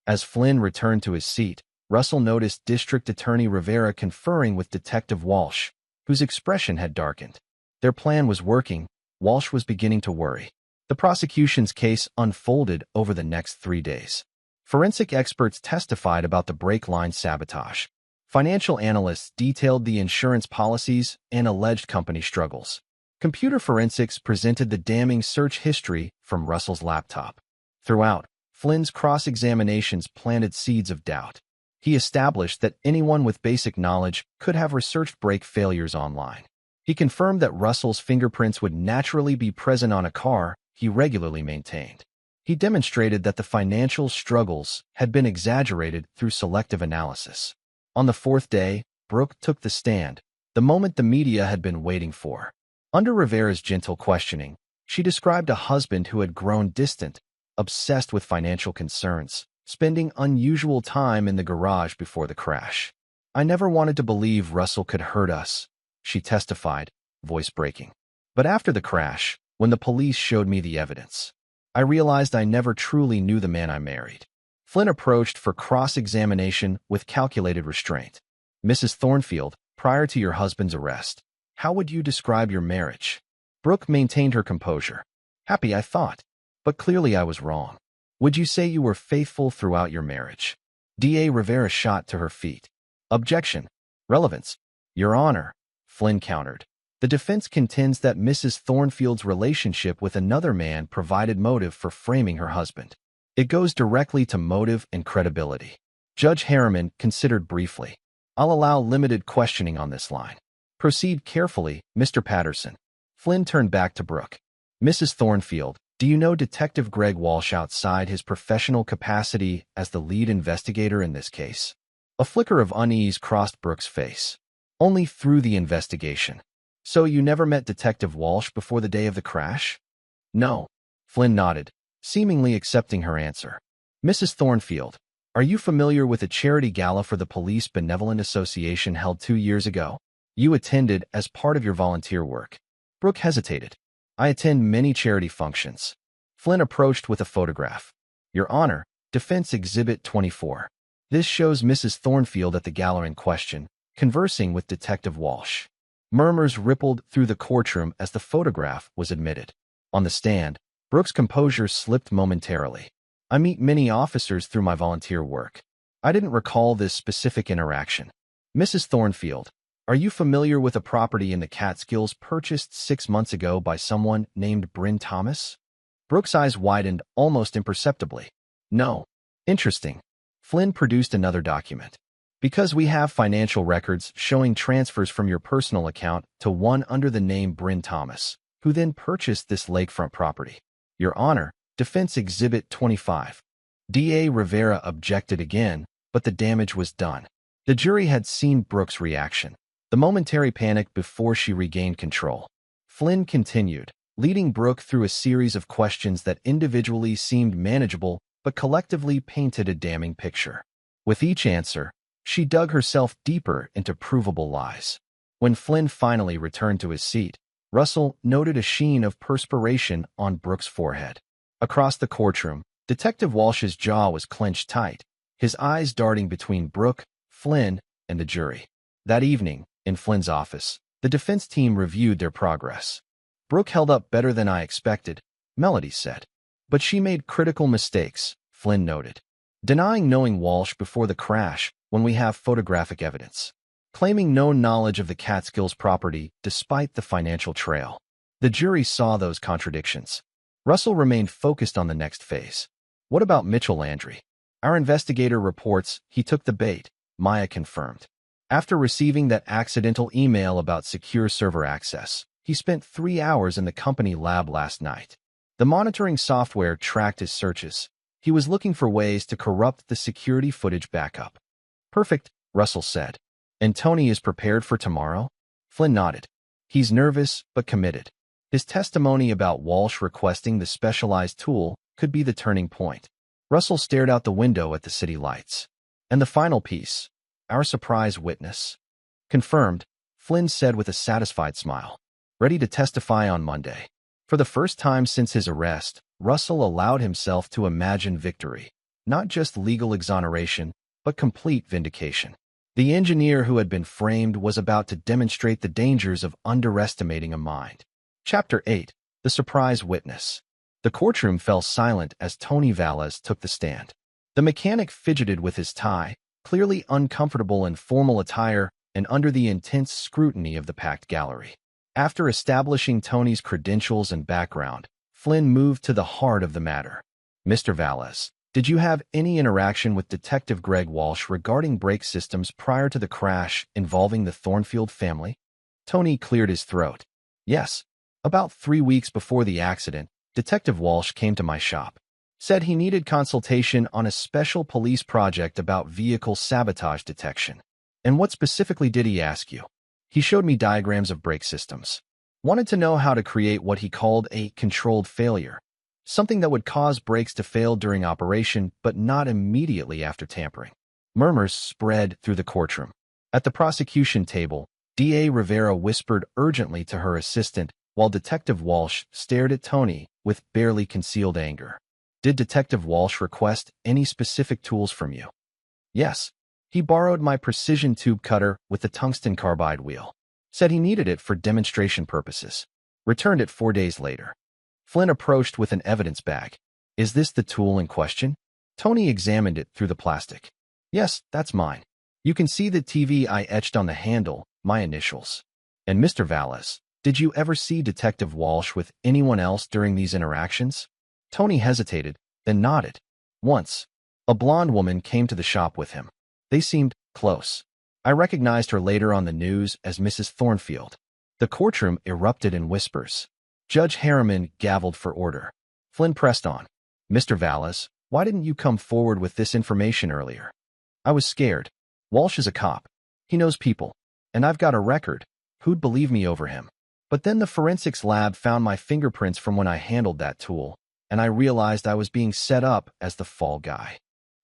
As Flynn returned to his seat, Russell noticed District Attorney Rivera conferring with Detective Walsh, whose expression had darkened. Their plan was working. Walsh was beginning to worry. The prosecution's case unfolded over the next 3 days. Forensic experts testified about the brake line sabotage. Financial analysts detailed the insurance policies and alleged company struggles. Computer forensics presented the damning search history from Russell's laptop. Throughout, Flynn's cross-examinations planted seeds of doubt. He established that anyone with basic knowledge could have researched brake failures online. He confirmed that Russell's fingerprints would naturally be present on a car he regularly maintained. He demonstrated that the financial struggles had been exaggerated through selective analysis. On the 4th day, Brooke took the stand, the moment the media had been waiting for. Under Rivera's gentle questioning, she described a husband who had grown distant, obsessed with financial concerns, spending unusual time in the garage before the crash. I never wanted to believe Russell could hurt us, she testified, voice breaking. But after the crash, when the police showed me the evidence, I realized I never truly knew the man I married. Flynn approached for cross-examination with calculated restraint. Mrs. Thornfield, prior to your husband's arrest, how would you describe your marriage? Brooke maintained her composure. Happy, I thought. But clearly I was wrong. Would you say you were faithful throughout your marriage? D.A. Rivera shot to her feet. Objection. Relevance. Your Honor, Flynn countered. The defense contends that Mrs. Thornfield's relationship with another man provided motive for framing her husband. It goes directly to motive and credibility. Judge Harriman considered briefly. I'll allow limited questioning on this line. Proceed carefully, Mr. Patterson. Flynn turned back to Brooke. Mrs. Thornfield, do you know Detective Greg Walsh outside his professional capacity as the lead investigator in this case? A flicker of unease crossed Brooke's face. Only through the investigation. So you never met Detective Walsh before the day of the crash? No. Flynn nodded, seemingly accepting her answer. Mrs. Thornfield, are you familiar with a charity gala for the Police Benevolent Association held 2 years ago? You attended as part of your volunteer work. Brooke hesitated. I attend many charity functions. Flynn approached with a photograph. Your Honor, Defense Exhibit 24. This shows Mrs. Thornfield at the gallery in question, conversing with Detective Walsh. Murmurs rippled through the courtroom as the photograph was admitted. On the stand, Brooke's composure slipped momentarily. I meet many officers through my volunteer work. I didn't recall this specific interaction. Mrs. Thornfield, are you familiar with a property in the Catskills purchased 6 months ago by someone named Bryn Thomas? Brooke's eyes widened almost imperceptibly. No. Interesting. Flynn produced another document. Because we have financial records showing transfers from your personal account to one under the name Bryn Thomas, who then purchased this lakefront property. Your Honor, Defense Exhibit 25. D.A. Rivera objected again, but the damage was done. The jury had seen Brooke's reaction, the momentary panic before she regained control. Flynn continued, leading Brooke through a series of questions that individually seemed manageable but collectively painted a damning picture. With each answer, she dug herself deeper into provable lies. When Flynn finally returned to his seat, Russell noted a sheen of perspiration on Brooke's forehead. Across the courtroom, Detective Walsh's jaw was clenched tight, his eyes darting between Brooke, Flynn, and the jury. That evening, in Flynn's office, the defense team reviewed their progress. Brooke held up better than I expected, Melody said. But she made critical mistakes, Flynn noted. Denying knowing Walsh before the crash when we have photographic evidence. Claiming no knowledge of the Catskills property despite the financial trail. The jury saw those contradictions. Russell remained focused on the next phase. What about Mitchell Landry? Our investigator reports he took the bait, Maya confirmed. After receiving that accidental email about secure server access, he spent 3 hours in the company lab last night. The monitoring software tracked his searches. He was looking for ways to corrupt the security footage backup. Perfect, Russell said. And Tony is prepared for tomorrow? Flynn nodded. He's nervous, but committed. His testimony about Walsh requesting the specialized tool could be the turning point. Russell stared out the window at the city lights. And the final piece, our surprise witness. Confirmed, Flynn said with a satisfied smile. Ready to testify on Monday. For the first time since his arrest, Russell allowed himself to imagine victory. Not just legal exoneration, but complete vindication. The engineer who had been framed was about to demonstrate the dangers of underestimating a mind. Chapter 8. The Surprise Witness. The courtroom fell silent as Tony Valles took the stand. The mechanic fidgeted with his tie, clearly uncomfortable in formal attire and under the intense scrutiny of the packed gallery. After establishing Tony's credentials and background, Flynn moved to the heart of the matter. Mr. Valles, did you have any interaction with Detective Greg Walsh regarding brake systems prior to the crash involving the Thornfield family? Tony cleared his throat. Yes. About 3 weeks before the accident, Detective Walsh came to my shop. Said he needed consultation on a special police project about vehicle sabotage detection. And what specifically did he ask you? He showed me diagrams of brake systems. Wanted to know how to create what he called a controlled failure. Something that would cause brakes to fail during operation, but not immediately after tampering. Murmurs spread through the courtroom. At the prosecution table, D.A. Rivera whispered urgently to her assistant, while Detective Walsh stared at Tony with barely concealed anger. Did Detective Walsh request any specific tools from you? Yes. He borrowed my precision tube cutter with the tungsten carbide wheel. Said he needed it for demonstration purposes. Returned it 4 days later. Flynn approached with an evidence bag. Is this the tool in question? Tony examined it through the plastic. Yes, that's mine. You can see the TV I etched on the handle, my initials. And Mr. Valles, did you ever see Detective Walsh with anyone else during these interactions? Tony hesitated, then nodded. Once. A blonde woman came to the shop with him. They seemed close. I recognized her later on the news as Mrs. Thornfield. The courtroom erupted in whispers. Judge Harriman gavelled for order. Flynn pressed on. Mr. Valles, why didn't you come forward with this information earlier? I was scared. Walsh is a cop. He knows people. And I've got a record. Who'd believe me over him? But then the forensics lab found my fingerprints from when I handled that tool, and I realized I was being set up as the fall guy.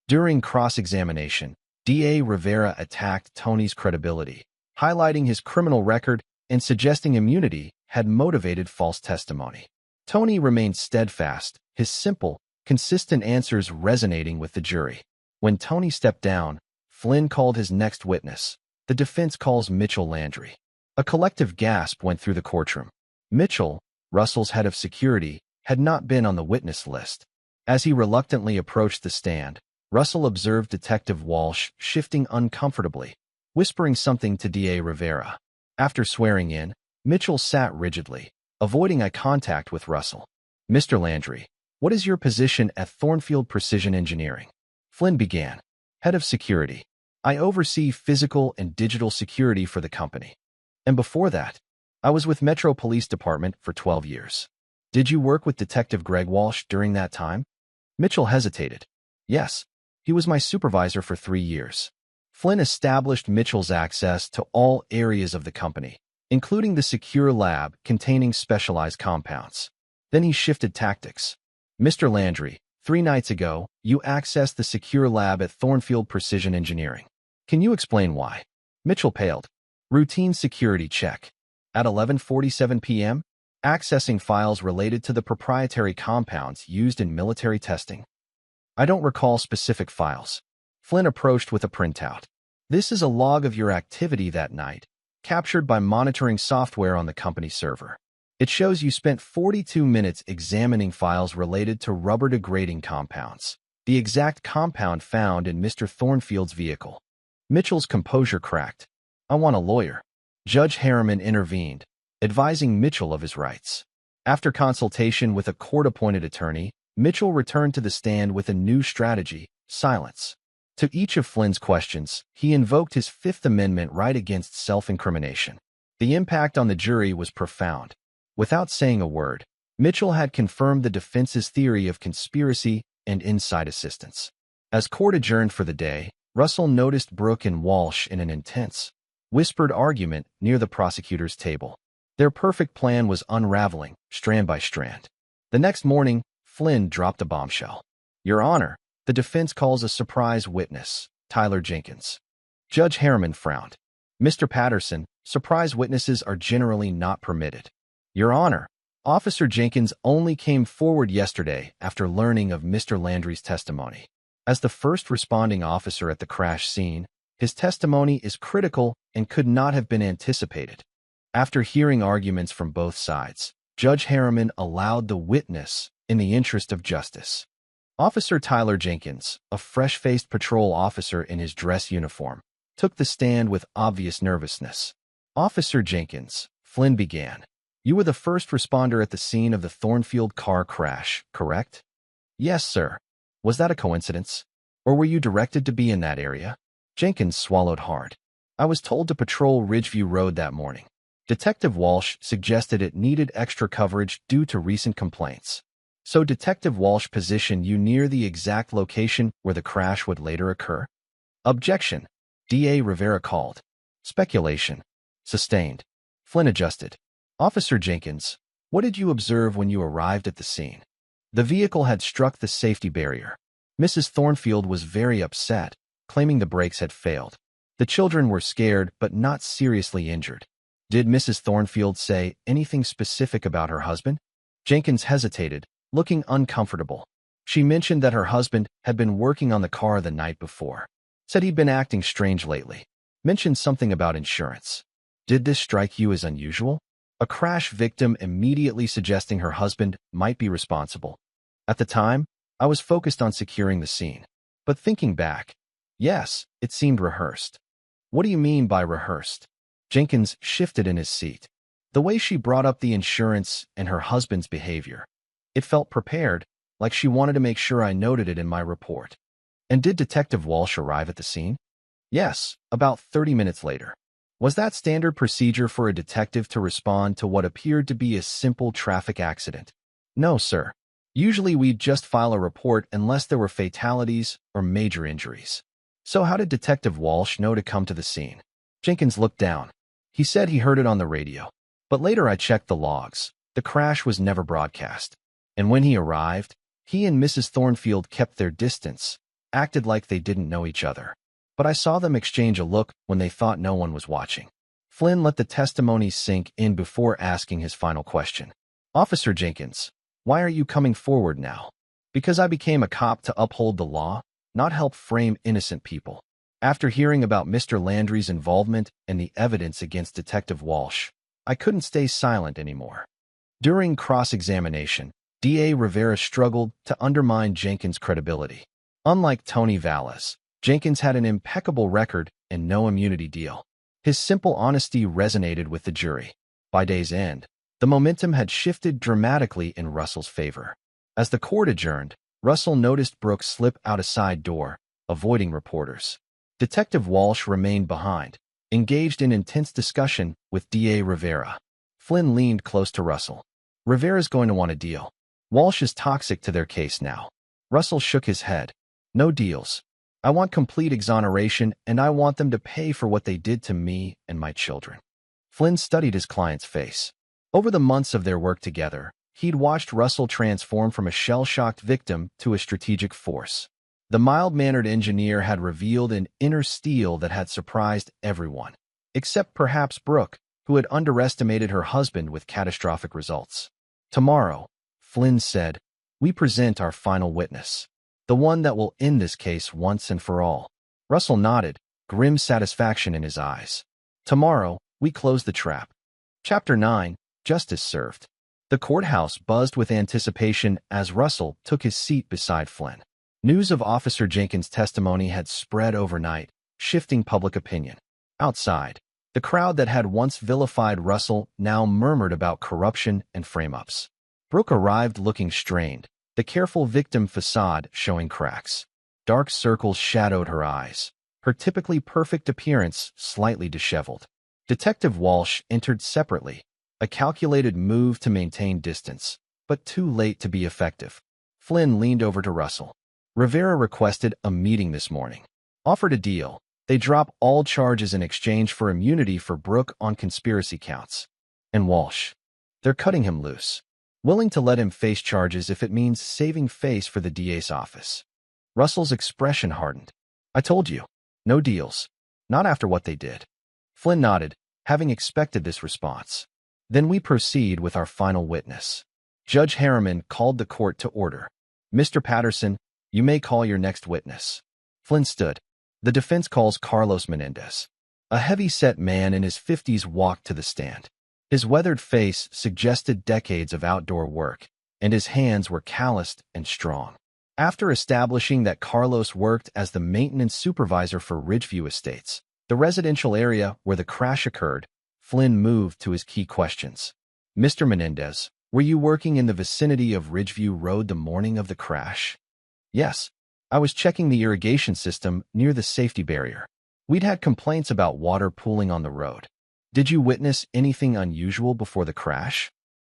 During cross-examination, D.A. Rivera attacked Tony's credibility, highlighting his criminal record and suggesting immunity had motivated false testimony. Tony remained steadfast, his simple, consistent answers resonating with the jury. When Tony stepped down, Flynn called his next witness. The defense calls Mitchell Landry. A collective gasp went through the courtroom. Mitchell, Russell's head of security, had not been on the witness list. As he reluctantly approached the stand, Russell observed Detective Walsh shifting uncomfortably, whispering something to DA Rivera. After swearing in, Mitchell sat rigidly, avoiding eye contact with Russell. "Mr. Landry, what is your position at Thornfield Precision Engineering?" Flynn began. "Head of security. I oversee physical and digital security for the company. And before that, I was with Metro Police Department for 12 years. Did you work with Detective Greg Walsh during that time?" Mitchell hesitated. "Yes, he was my supervisor for 3 years." Flynn established Mitchell's access to all areas of the company, including the secure lab containing specialized compounds. Then he shifted tactics. "Mr. Landry, 3 nights ago, you accessed the secure lab at Thornfield Precision Engineering. Can you explain why?" Mitchell paled. "Routine security check. At 11:47 p.m., accessing files related to the proprietary compounds used in military testing." "I don't recall specific files." Flynn approached with a printout. "This is a log of your activity that night, captured by monitoring software on the company server. It shows you spent 42 minutes examining files related to rubber-degrading compounds, the exact compound found in Mr. Thornfield's vehicle." Mitchell's composure cracked. "I want a lawyer." Judge Harriman intervened, advising Mitchell of his rights. After consultation with a court-appointed attorney, Mitchell returned to the stand with a new strategy: silence. To each of Flynn's questions, he invoked his Fifth Amendment right against self-incrimination. The impact on the jury was profound. Without saying a word, Mitchell had confirmed the defense's theory of conspiracy and inside assistance. As court adjourned for the day, Russell noticed Brooke and Walsh in an intense, whispered argument near the prosecutor's table. Their perfect plan was unraveling, strand by strand. The next morning, Flynn dropped a bombshell. "Your Honor, the defense calls a surprise witness, Tyler Jenkins." Judge Harriman frowned. "Mr. Patterson, surprise witnesses are generally not permitted." "Your Honor, Officer Jenkins only came forward yesterday after learning of Mr. Landry's testimony. As the first responding officer at the crash scene, his testimony is critical and could not have been anticipated." After hearing arguments from both sides, Judge Harriman allowed the witness in the interest of justice. Officer Tyler Jenkins, a fresh-faced patrol officer in his dress uniform, took the stand with obvious nervousness. "Officer Jenkins," Flynn began, "you were the first responder at the scene of the Thornfield car crash, correct?" "Yes, sir." "Was that a coincidence? Or were you directed to be in that area?" Jenkins swallowed hard. "I was told to patrol Ridgeview Road that morning. Detective Walsh suggested it needed extra coverage due to recent complaints. So Detective Walsh positioned you near the exact location where the crash would later occur?" "Objection," DA Rivera called. "Speculation." Sustained. Flynn adjusted. "Officer Jenkins, what did you observe when you arrived at the scene?" "The vehicle had struck the safety barrier. Mrs. Thornfield was very upset, claiming the brakes had failed. The children were scared but not seriously injured." "Did Mrs. Thornfield say anything specific about her husband?" Jenkins hesitated, looking uncomfortable. "She mentioned that her husband had been working on the car the night before. Said he'd been acting strange lately. Mentioned something about insurance." "Did this strike you as unusual? A crash victim immediately suggesting her husband might be responsible." "At the time, I was focused on securing the scene. But thinking back, yes, it seemed rehearsed." "What do you mean by rehearsed?" Jenkins shifted in his seat. "The way she brought up the insurance and her husband's behavior. It felt prepared, like she wanted to make sure I noted it in my report." "And did Detective Walsh arrive at the scene?" "Yes, about 30 minutes later." "Was that standard procedure for a detective to respond to what appeared to be a simple traffic accident?" "No, sir. Usually we'd just file a report unless there were fatalities or major injuries." "So how did Detective Walsh know to come to the scene?" Jenkins looked down. "He said he heard it on the radio. But later I checked the logs. The crash was never broadcast. And when he arrived, he and Mrs. Thornfield kept their distance, acted like they didn't know each other. But I saw them exchange a look when they thought no one was watching." Flynn let the testimony sink in before asking his final question. Officer Jenkins, why are you coming forward now? Because I became a cop to uphold the law, not help frame innocent people. After hearing about Mr. Landry's involvement and the evidence against Detective Walsh, I couldn't stay silent anymore. During cross-examination, DA Rivera struggled to undermine Jenkins' credibility. Unlike Tony Valles, Jenkins had an impeccable record and no immunity deal. His simple honesty resonated with the jury. By day's end, the momentum had shifted dramatically in Russell's favor. As the court adjourned, Russell noticed Brooke slip out a side door, avoiding reporters. Detective Walsh remained behind, engaged in intense discussion with DA Rivera. Flynn leaned close to Russell. Rivera's going to want a deal. Walsh is toxic to their case now. Russell shook his head. No deals. I want complete exoneration, and I want them to pay for what they did to me and my children. Flynn studied his client's face. Over the months of their work together, he'd watched Russell transform from a shell-shocked victim to a strategic force. The mild-mannered engineer had revealed an inner steel that had surprised everyone, except perhaps Brooke, who had underestimated her husband with catastrophic results. Tomorrow, Flynn said, we present our final witness, the one that will end this case once and for all. Russell nodded, grim satisfaction in his eyes. Tomorrow, we close the trap. Chapter 9, Justice Served. The courthouse buzzed with anticipation as Russell took his seat beside Flynn. News of Officer Jenkins' testimony had spread overnight, shifting public opinion. Outside, the crowd that had once vilified Russell now murmured about corruption and frame-ups. Brooke arrived looking strained, the careful victim facade showing cracks. Dark circles shadowed her eyes, her typically perfect appearance slightly disheveled. Detective Walsh entered separately, a calculated move to maintain distance, but too late to be effective. Flynn leaned over to Russell. Rivera requested a meeting this morning. Offered a deal. They drop all charges in exchange for immunity for Brooke on conspiracy counts. And Walsh. They're cutting him loose, willing to let him face charges if it means saving face for the DA's office. Russell's expression hardened. I told you. No deals. Not after what they did. Flynn nodded, having expected this response. Then we proceed with our final witness. Judge Harriman called the court to order. Mr. Patterson, you may call your next witness. Flynn stood. The defense calls Carlos Menendez. A heavy-set man in his 50s walked to the stand. His weathered face suggested decades of outdoor work, and his hands were calloused and strong. After establishing that Carlos worked as the maintenance supervisor for Ridgeview Estates, the residential area where the crash occurred, Flynn moved to his key questions. Mr. Menendez, were you working in the vicinity of Ridgeview Road the morning of the crash? Yes. I was checking the irrigation system near the safety barrier. We'd had complaints about water pooling on the road. Did you witness anything unusual before the crash?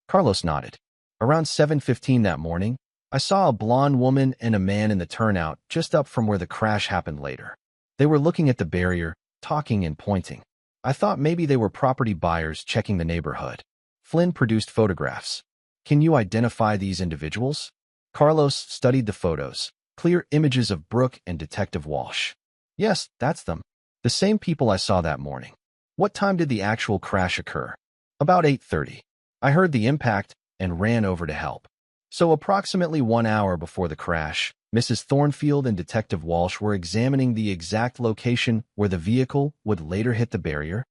Carlos nodded. Around 7:15 that morning, I saw a blonde woman and a man in the turnout just up from where the crash happened later. They were looking at the barrier, talking and pointing. I thought maybe they were property buyers checking the neighborhood. Flynn produced photographs. Can you identify these individuals? Carlos studied the photos. Clear images of Brooke and Detective Walsh. Yes, that's them. The same people I saw that morning. What time did the actual crash occur? About 8:30. I heard the impact and ran over to help. So approximately 1 hour before the crash, Mrs. Thornfield and Detective Walsh were examining the exact location where the vehicle would later hit the barrier?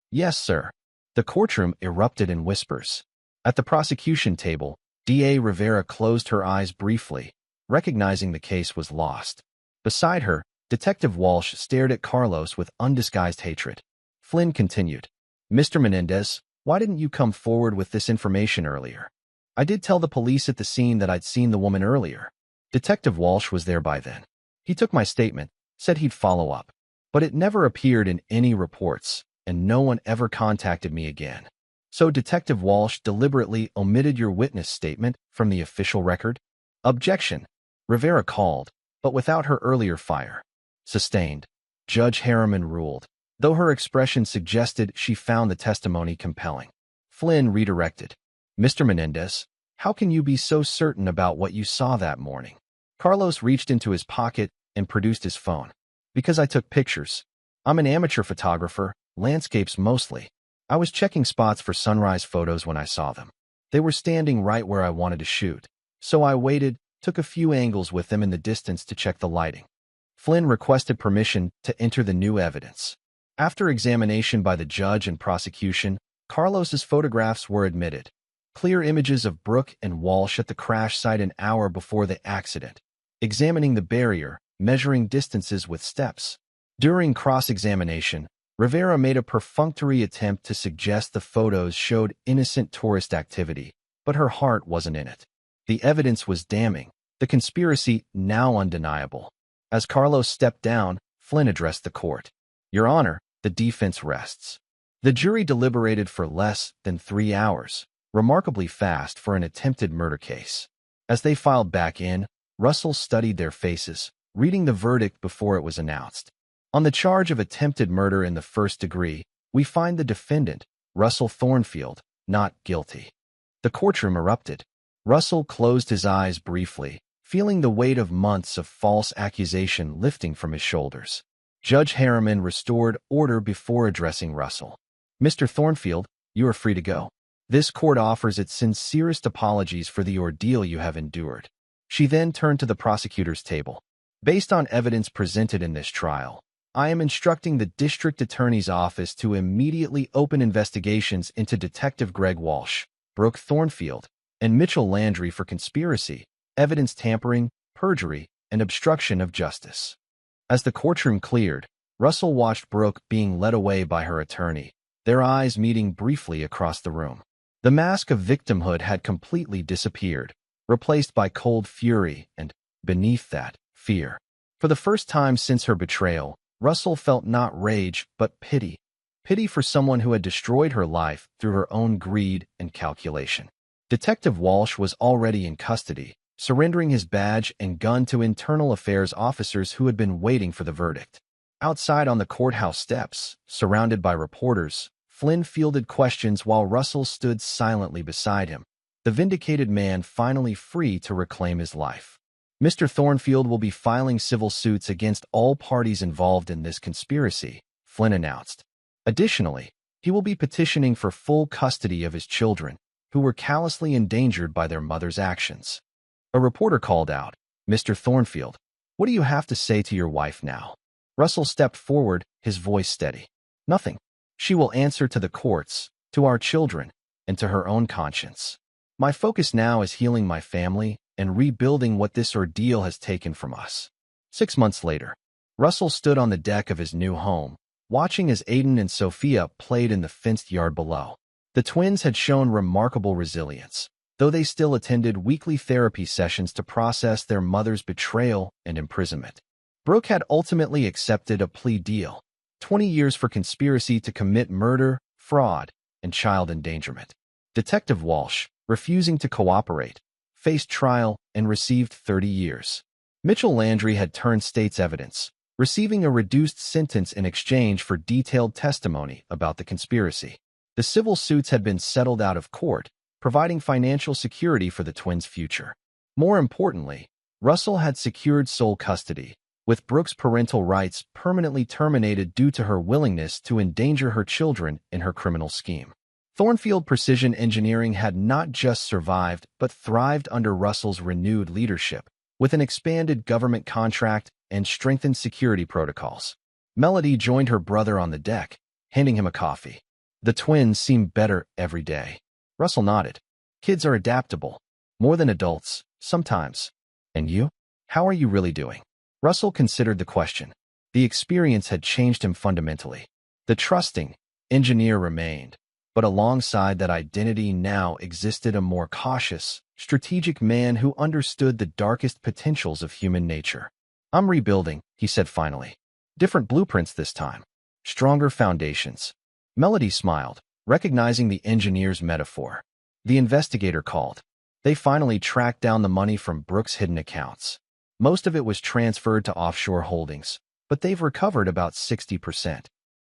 Yes, sir. The courtroom erupted in whispers. At the prosecution table, DA Rivera closed her eyes briefly, recognizing the case was lost. Beside her, Detective Walsh stared at Carlos with undisguised hatred. Flynn continued. Mr. Menendez, why didn't you come forward with this information earlier? I did tell the police at the scene that I'd seen the woman earlier. Detective Walsh was there by then. He took my statement, said he'd follow up. But it never appeared in any reports, and no one ever contacted me again. So Detective Walsh deliberately omitted your witness statement from the official record? Objection. Rivera called, but without her earlier fire. Sustained. Judge Harriman ruled, though her expression suggested she found the testimony compelling. Flynn redirected. Mr. Menendez, how can you be so certain about what you saw that morning? Carlos reached into his pocket and produced his phone. Because I took pictures. I'm an amateur photographer, landscapes mostly. I was checking spots for sunrise photos when I saw them. They were standing right where I wanted to shoot. So I waited, took a few angles with them in the distance to check the lighting. Flynn requested permission to enter the new evidence. After examination by the judge and prosecution, Carlos's photographs were admitted. Clear images of Brooke and Walsh at the crash site an hour before the accident. Examining the barrier, measuring distances with steps. During cross-examination, Rivera made a perfunctory attempt to suggest the photos showed innocent tourist activity, but her heart wasn't in it. The evidence was damning, the conspiracy now undeniable. As Carlos stepped down, Flynn addressed the court. "Your Honor, the defense rests." The jury deliberated for less than 3 hours, remarkably fast for an attempted murder case. As they filed back in, Russell studied their faces, reading the verdict before it was announced. On the charge of attempted murder in the first degree, we find the defendant, Russell Thornfield, not guilty. The courtroom erupted. Russell closed his eyes briefly, feeling the weight of months of false accusation lifting from his shoulders. Judge Harriman restored order before addressing Russell. "Mr. Thornfield, you are free to go. This court offers its sincerest apologies for the ordeal you have endured." She then turned to the prosecutor's table. "Based on evidence presented in this trial, I am instructing the district attorney's office to immediately open investigations into Detective Greg Walsh, Brooke Thornfield, and Mitchell Landry for conspiracy, evidence tampering, perjury, and obstruction of justice." As the courtroom cleared, Russell watched Brooke being led away by her attorney, their eyes meeting briefly across the room. The mask of victimhood had completely disappeared, replaced by cold fury and, beneath that, fear. For the first time since her betrayal, Russell felt not rage but pity. Pity for someone who had destroyed her life through her own greed and calculation. Detective Walsh was already in custody, surrendering his badge and gun to internal affairs officers who had been waiting for the verdict. Outside on the courthouse steps, surrounded by reporters, Flynn fielded questions while Russell stood silently beside him, the vindicated man finally free to reclaim his life. "Mr. Thornfield will be filing civil suits against all parties involved in this conspiracy," Flynn announced. Additionally, he will be petitioning for full custody of his children, who were callously endangered by their mother's actions. A reporter called out, "Mr. Thornfield, what do you have to say to your wife now?" Russell stepped forward, his voice steady. "Nothing. She will answer to the courts, to our children, and to her own conscience. My focus now is healing my family and rebuilding what this ordeal has taken from us." 6 months later, Russell stood on the deck of his new home, watching as Aiden and Sophia played in the fenced yard below. The twins had shown remarkable resilience, though they still attended weekly therapy sessions to process their mother's betrayal and imprisonment. Brooke had ultimately accepted a plea deal, 20 years for conspiracy to commit murder, fraud, and child endangerment. Detective Walsh, refusing to cooperate, faced trial and received 30 years. Mitchell Landry had turned state's evidence, receiving a reduced sentence in exchange for detailed testimony about the conspiracy. The civil suits had been settled out of court, providing financial security for the twins' future. More importantly, Russell had secured sole custody, with Brooke's parental rights permanently terminated due to her willingness to endanger her children in her criminal scheme. Thornfield Precision Engineering had not just survived but thrived under Russell's renewed leadership, with an expanded government contract and strengthened security protocols. Melody joined her brother on the deck, handing him a coffee. The twins seemed better every day. Russell nodded. "Kids are adaptable. More than adults, sometimes. And you? How are you really doing?" Russell considered the question. The experience had changed him fundamentally. The trusting engineer remained, but alongside that identity now existed a more cautious, strategic man who understood the darkest potentials of human nature. "I'm rebuilding," he said finally. "Different blueprints this time. Stronger foundations." Melody smiled, recognizing the engineer's metaphor. The investigator called. They finally tracked down the money from Brooke's hidden accounts. Most of it was transferred to offshore holdings, but they've recovered about 60%.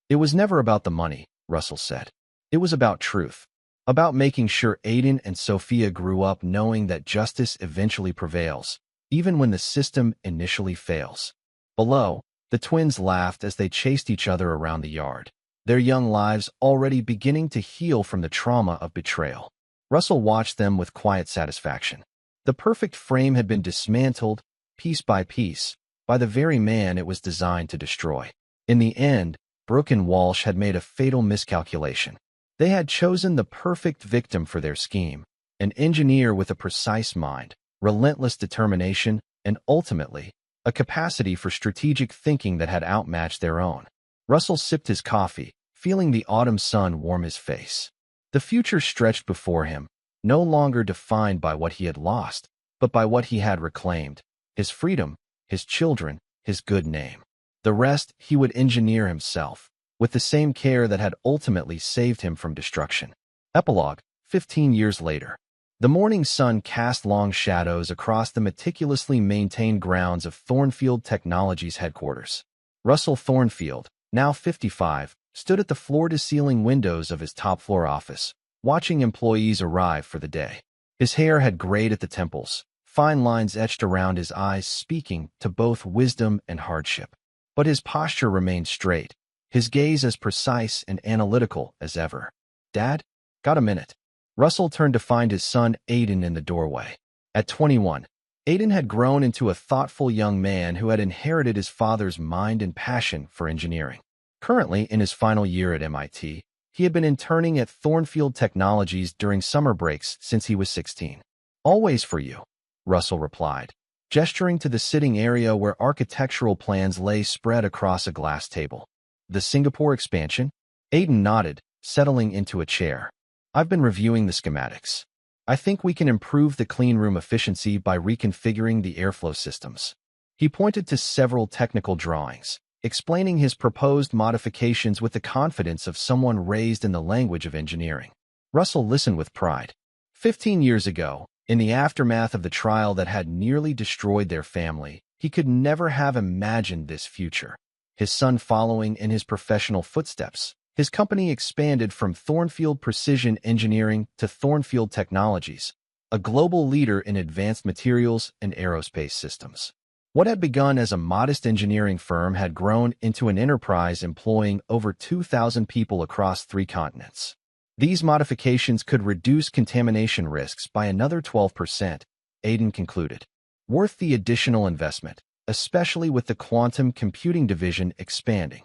"It was never about the money," Russell said. "It was about truth. About making sure Aiden and Sophia grew up knowing that justice eventually prevails, even when the system initially fails." Below, the twins laughed as they chased each other around the yard. their young lives already beginning to heal from the trauma of betrayal. Russell watched them with quiet satisfaction. The perfect frame had been dismantled, piece by piece, by the very man it was designed to destroy. In the end, Brooke and Walsh had made a fatal miscalculation. They had chosen the perfect victim for their scheme, an engineer with a precise mind, relentless determination, and ultimately, a capacity for strategic thinking that had outmatched their own. Russell sipped his coffee, feeling the autumn sun warm his face. The future stretched before him, no longer defined by what he had lost, but by what he had reclaimed: his freedom, his children, his good name. The rest he would engineer himself, with the same care that had ultimately saved him from destruction. Epilogue, 15 years later. The morning sun cast long shadows across the meticulously maintained grounds of Thornfield Technologies headquarters. Russell Thornfield, now 55, stood at the floor-to-ceiling windows of his top-floor office, watching employees arrive for the day. His hair had grayed at the temples, fine lines etched around his eyes speaking to both wisdom and hardship. But his posture remained straight, his gaze as precise and analytical as ever. "Dad? Got a minute?" Russell turned to find his son Aiden in the doorway. At 21, Aiden had grown into a thoughtful young man who had inherited his father's mind and passion for engineering. Currently in his final year at MIT, he had been interning at Thornfield Technologies during summer breaks since he was 16. "Always for you," Russell replied, gesturing to the sitting area where architectural plans lay spread across a glass table. "The Singapore expansion?" Aiden nodded, settling into a chair. "I've been reviewing the schematics. I think we can improve the cleanroom efficiency by reconfiguring the airflow systems." He pointed to several technical drawings, explaining his proposed modifications with the confidence of someone raised in the language of engineering. Russell listened with pride. 15 years ago, in the aftermath of the trial that had nearly destroyed their family, he could never have imagined this future. His son following in his professional footsteps. His company expanded from Thornfield Precision Engineering to Thornfield Technologies, a global leader in advanced materials and aerospace systems. What had begun as a modest engineering firm had grown into an enterprise employing over 2,000 people across 3 continents. These modifications could reduce contamination risks by another 12%, Aiden concluded. Worth the additional investment, especially with the quantum computing division expanding.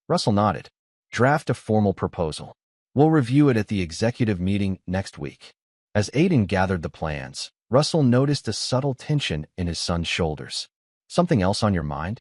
Russell nodded. "Draft a formal proposal. We'll review it at the executive meeting next week." As Aiden gathered the plans, Russell noticed a subtle tension in his son's shoulders. "Something else on your mind?"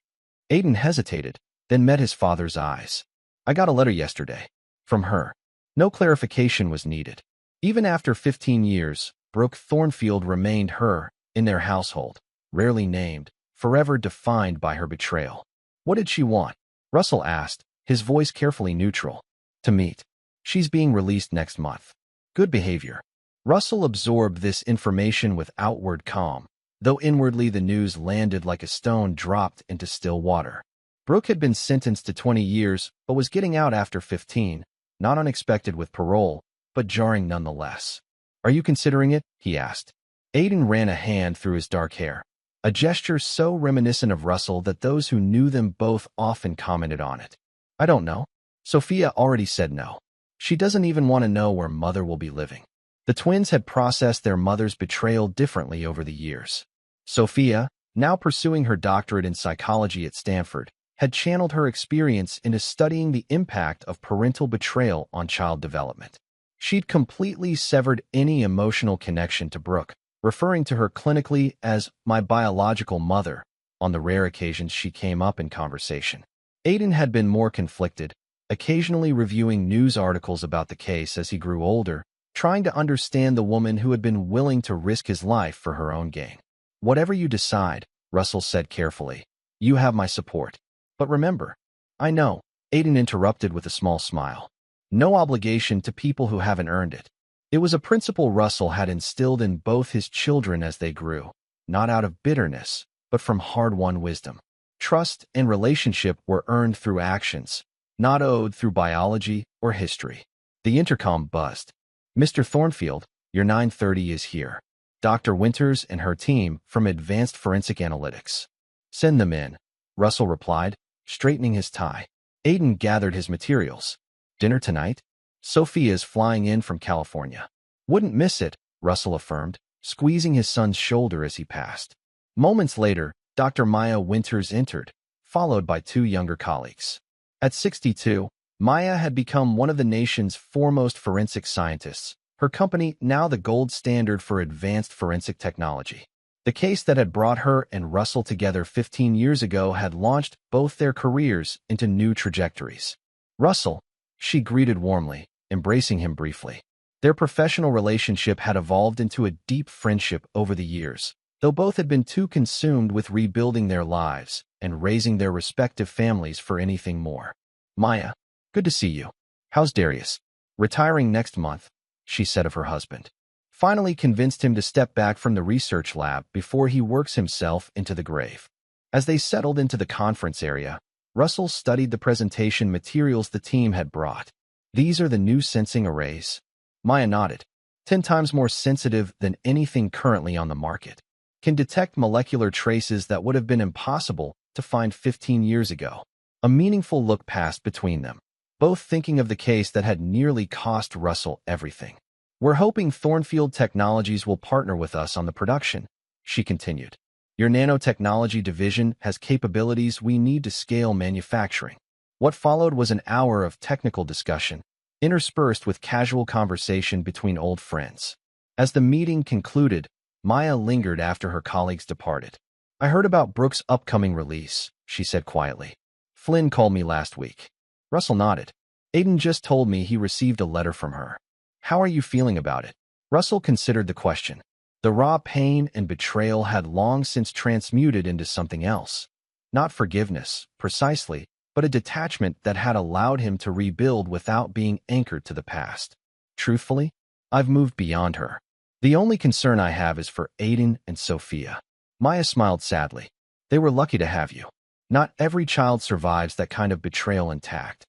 Aiden hesitated, then met his father's eyes. "I got a letter yesterday. From her." No clarification was needed. Even after 15 years, Brooke Thornfield remained her, in their household, rarely named, forever defined by her betrayal. "What did she want?" Russell asked, his voice carefully neutral. "To meet. She's being released next month. Good behavior." Russell absorbed this information with outward calm, though inwardly the news landed like a stone dropped into still water. Brooke had been sentenced to 20 years, but was getting out after 15, not unexpected with parole, but jarring nonetheless. "Are you considering it?" he asked. Aiden ran a hand through his dark hair, a gesture so reminiscent of Russell that those who knew them both often commented on it. "I don't know. Sophia already said no. She doesn't even want to know where Mother will be living." The twins had processed their mother's betrayal differently over the years. Sophia, now pursuing her doctorate in psychology at Stanford, had channeled her experience into studying the impact of parental betrayal on child development. She'd completely severed any emotional connection to Brooke, referring to her clinically as "my biological mother" on the rare occasions she came up in conversation. Aiden had been more conflicted, occasionally reviewing news articles about the case as he grew older, trying to understand the woman who had been willing to risk his life for her own gain. "Whatever you decide," Russell said carefully, "you have my support. But remember—" "I know," Aiden interrupted with a small smile. "No obligation to people who haven't earned it." It was a principle Russell had instilled in both his children as they grew, not out of bitterness, but from hard-won wisdom. Trust and relationship were earned through actions, not owed through biology or history. The intercom buzzed. "Mr. Thornfield, your 9:30 is here. Dr. Winters and her team from Advanced Forensic Analytics." "Send them in," Russell replied, straightening his tie. Aiden gathered his materials. Dinner tonight? Sophia is flying in from California. Wouldn't miss it, Russell affirmed, squeezing his son's shoulder as he passed. Moments later, Dr. Maya Winters entered, followed by two younger colleagues. At 62, Maya had become one of the nation's foremost forensic scientists, her company now the gold standard for advanced forensic technology. The case that had brought her and Russell together 15 years ago had launched both their careers into new trajectories. Russell, she greeted warmly, embracing him briefly. Their professional relationship had evolved into a deep friendship over the years, though both had been too consumed with rebuilding their lives and raising their respective families for anything more. Maya, good to see you. How's Darius? Retiring next month, she said of her husband. Finally convinced him to step back from the research lab before he works himself into the grave. As they settled into the conference area, Russell studied the presentation materials the team had brought. These are the new sensing arrays. Maya nodded. 10 times more sensitive than anything currently on the market. Can detect molecular traces that would have been impossible to find 15 years ago. A meaningful look passed between them, both thinking of the case that had nearly cost Russell everything. We're hoping Thornfield Technologies will partner with us on the production, she continued. Your nanotechnology division has capabilities we need to scale manufacturing. What followed was an hour of technical discussion, interspersed with casual conversation between old friends. As the meeting concluded, Maya lingered after her colleagues departed. I heard about Brooke's upcoming release, she said quietly. Flynn called me last week. Russell nodded. Aiden just told me he received a letter from her. How are you feeling about it? Russell considered the question. The raw pain and betrayal had long since transmuted into something else. Not forgiveness, precisely, but a detachment that had allowed him to rebuild without being anchored to the past. Truthfully, I've moved beyond her. The only concern I have is for Aiden and Sophia. Maya smiled sadly. They were lucky to have you. Not every child survives that kind of betrayal intact.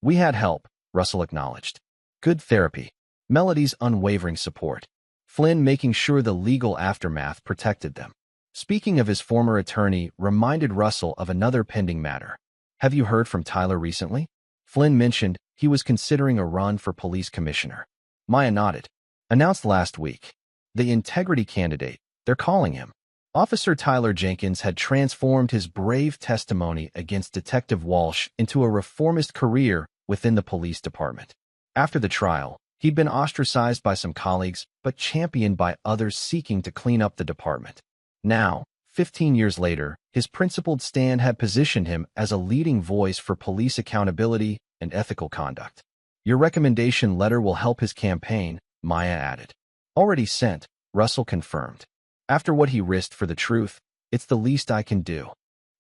We had help, Russell acknowledged. Good therapy. Melody's unwavering support. Flynn making sure the legal aftermath protected them. Speaking of his former attorney reminded Russell of another pending matter. Have you heard from Tyler recently? Flynn mentioned he was considering a run for police commissioner. Maya nodded. Announced last week. The integrity candidate, they're calling him. Officer Tyler Jenkins had transformed his brave testimony against Detective Walsh into a reformist career within the police department. After the trial, he'd been ostracized by some colleagues, but championed by others seeking to clean up the department. Now, 15 years later, his principled stand had positioned him as a leading voice for police accountability and ethical conduct. Your recommendation letter will help his campaign, Maya added. Already sent, Russell confirmed. After what he risked for the truth, it's the least I can do.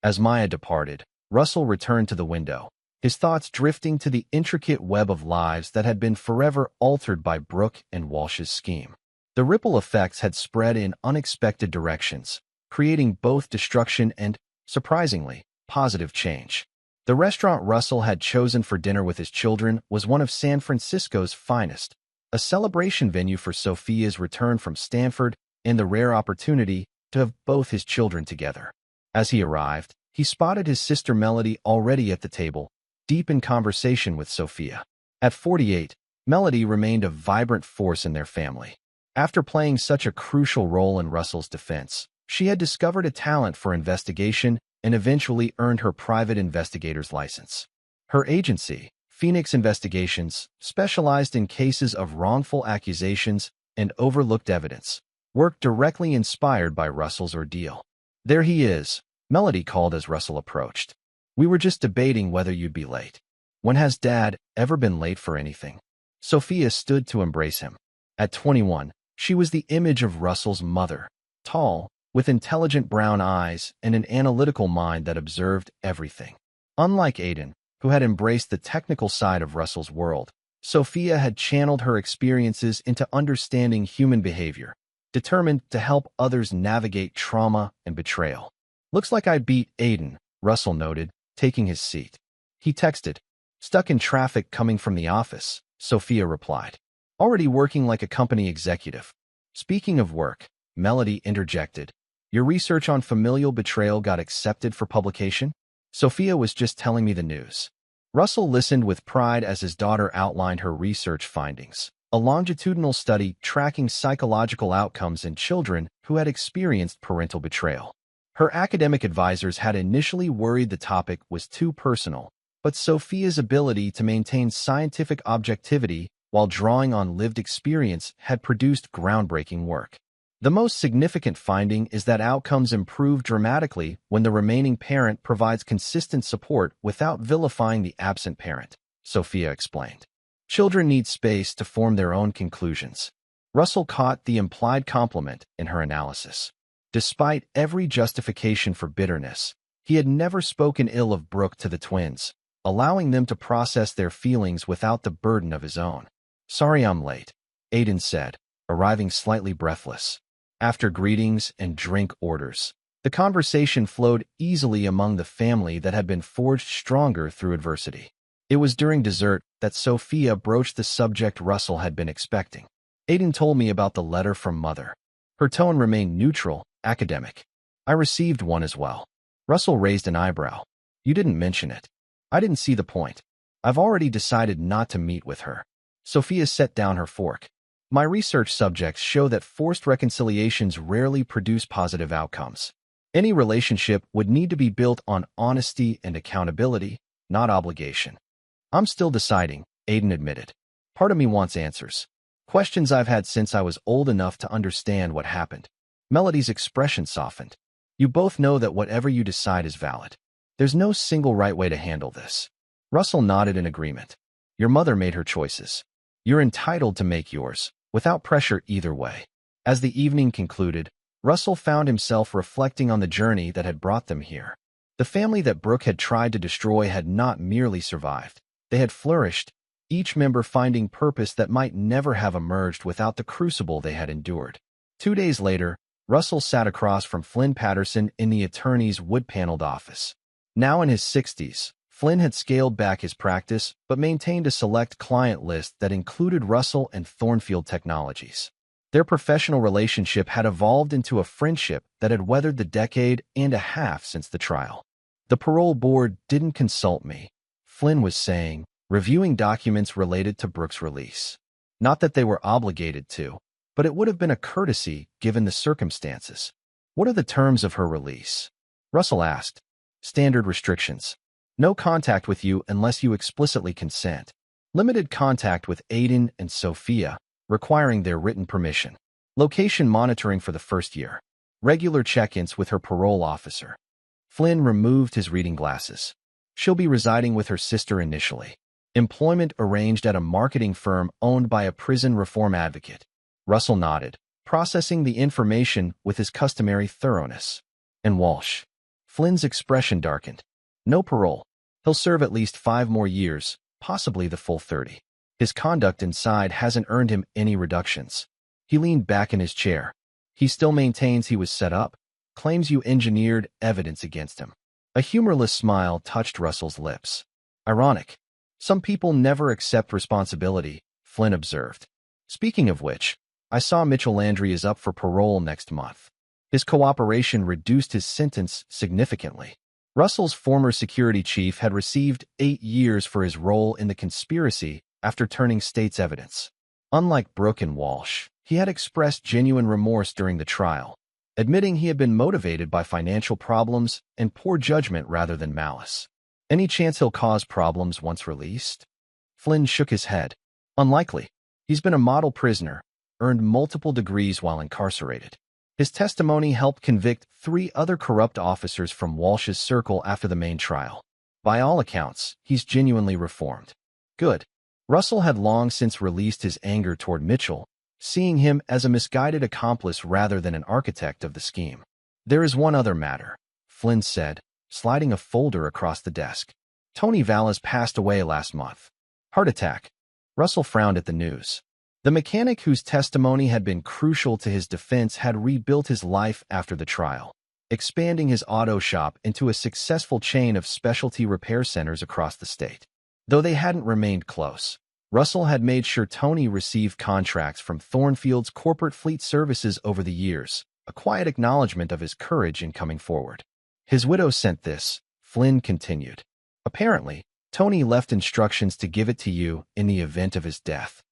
As Maya departed, Russell returned to the window, his thoughts drifting to the intricate web of lives that had been forever altered by Brooke and Walsh's scheme. The ripple effects had spread in unexpected directions, creating both destruction and, surprisingly, positive change. The restaurant Russell had chosen for dinner with his children was one of San Francisco's finest, a celebration venue for Sophia's return from Stanford and the rare opportunity to have both his children together. As he arrived, he spotted his sister Melody already at the table, deep in conversation with Sophia. At 48, Melody remained a vibrant force in their family. After playing such a crucial role in Russell's defense, she had discovered a talent for investigation and eventually earned her private investigator's license. Her agency, Phoenix Investigations, specialized in cases of wrongful accusations and overlooked evidence, worked directly inspired by Russell's ordeal. There he is, Melody called as Russell approached. We were just debating whether you'd be late. When has Dad ever been late for anything? Sophia stood to embrace him. At 21, she was the image of Russell's mother, tall, with intelligent brown eyes and an analytical mind that observed everything. Unlike Aiden, who had embraced the technical side of Russell's world, Sophia had channeled her experiences into understanding human behavior, determined to help others navigate trauma and betrayal. Looks like I beat Aiden, Russell noted, taking his seat. He texted. Stuck in traffic coming from the office, Sophia replied. Already working like a company executive. Speaking of work, Melody interjected. Your research on familial betrayal got accepted for publication? Sophia was just telling me the news. Russell listened with pride as his daughter outlined her research findings, a longitudinal study tracking psychological outcomes in children who had experienced parental betrayal. Her academic advisors had initially worried the topic was too personal, but Sophia's ability to maintain scientific objectivity while drawing on lived experience had produced groundbreaking work. The most significant finding is that outcomes improve dramatically when the remaining parent provides consistent support without vilifying the absent parent, Sophia explained. Children need space to form their own conclusions. Russell caught the implied compliment in her analysis. Despite every justification for bitterness, he had never spoken ill of Brooke to the twins, allowing them to process their feelings without the burden of his own. "Sorry I'm late," Aiden said, arriving slightly breathless. After greetings and drink orders, the conversation flowed easily among the family that had been forged stronger through adversity. It was during dessert that Sophia broached the subject Russell had been expecting. "Aiden told me about the letter from Mother." Her tone remained neutral, academic. "I received one as well." Russell raised an eyebrow. "You didn't mention it." "I didn't see the point. I've already decided not to meet with her." Sophia set down her fork. "My research subjects show that forced reconciliations rarely produce positive outcomes. Any relationship would need to be built on honesty and accountability, not obligation." "I'm still deciding," Aiden admitted. "Part of me wants answers. Questions I've had since I was old enough to understand what happened." Melody's expression softened. "You both know that whatever you decide is valid. There's no single right way to handle this." Russell nodded in agreement. "Your mother made her choices. You're entitled to make yours, without pressure either way." As the evening concluded, Russell found himself reflecting on the journey that had brought them here. The family that Brooke had tried to destroy had not merely survived. They had flourished, each member finding purpose that might never have emerged without the crucible they had endured. 2 days later, Russell sat across from Flynn Patterson in the attorney's wood-paneled office. Now in his 60s, Flynn had scaled back his practice but maintained a select client list that included Russell and Thornfield Technologies. Their professional relationship had evolved into a friendship that had weathered the decade and a half since the trial. "The parole board didn't consult me," Flynn was saying, reviewing documents related to Brooke's release. "Not that they were obligated to, but it would have been a courtesy given the circumstances." "What are the terms of her release?" Russell asked. "Standard restrictions. No contact with you unless you explicitly consent. Limited contact with Aiden and Sophia, requiring their written permission. Location monitoring for the first year. Regular check-ins with her parole officer." Flynn removed his reading glasses. "She'll be residing with her sister initially. Employment arranged at a marketing firm owned by a prison reform advocate." Russell nodded, processing the information with his customary thoroughness. "And Walsh?" Flynn's expression darkened. "No parole. He'll serve at least 5 more years, possibly the full 30. His conduct inside hasn't earned him any reductions." He leaned back in his chair. "He still maintains he was set up, claims you engineered evidence against him." A humorless smile touched Russell's lips. "Ironic. Some people never accept responsibility," Flynn observed. "Speaking of which, I saw Mitchell Landry is up for parole next month. His cooperation reduced his sentence significantly." Russell's former security chief had received 8 years for his role in the conspiracy after turning state's evidence. Unlike Brooke and Walsh, he had expressed genuine remorse during the trial, admitting he had been motivated by financial problems and poor judgment rather than malice. "Any chance he'll cause problems once released?" Flynn shook his head. "Unlikely. He's been a model prisoner, earned multiple degrees while incarcerated. His testimony helped convict 3 other corrupt officers from Walsh's circle after the main trial. By all accounts, he's genuinely reformed." Good. Russell had long since released his anger toward Mitchell, seeing him as a misguided accomplice rather than an architect of the scheme. "There is one other matter," Flynn said, sliding a folder across the desk. "Tony Vallis passed away last month. Heart attack." Russell frowned at the news. The mechanic whose testimony had been crucial to his defense had rebuilt his life after the trial, expanding his auto shop into a successful chain of specialty repair centers across the state. Though they hadn't remained close, Russell had made sure Tony received contracts from Thornfield's corporate fleet services over the years, a quiet acknowledgement of his courage in coming forward. "His widow sent this," Flynn continued. "Apparently, Tony left instructions to give it to you in the event of his death.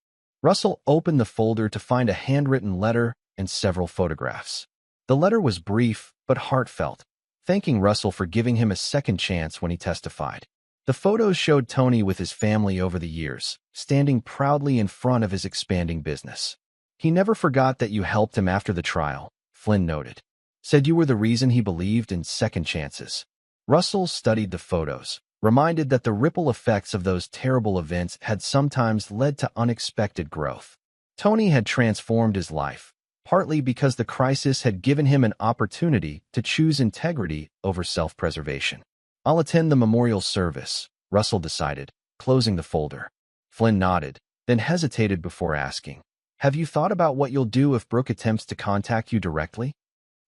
Russell opened the folder to find a handwritten letter and several photographs. The letter was brief but heartfelt, thanking Russell for giving him a second chance when he testified. The photos showed Tony with his family over the years, standing proudly in front of his expanding business. He never forgot that you helped him after the trial, Flynn noted. Said you were the reason he believed in second chances. Russell studied the photos, reminded that the ripple effects of those terrible events had sometimes led to unexpected growth. Tony had transformed his life, partly because the crisis had given him an opportunity to choose integrity over self-preservation. I'll attend the memorial service, Russell decided, closing the folder. Flynn nodded, then hesitated before asking, have you thought about what you'll do if Brooke attempts to contact you directly?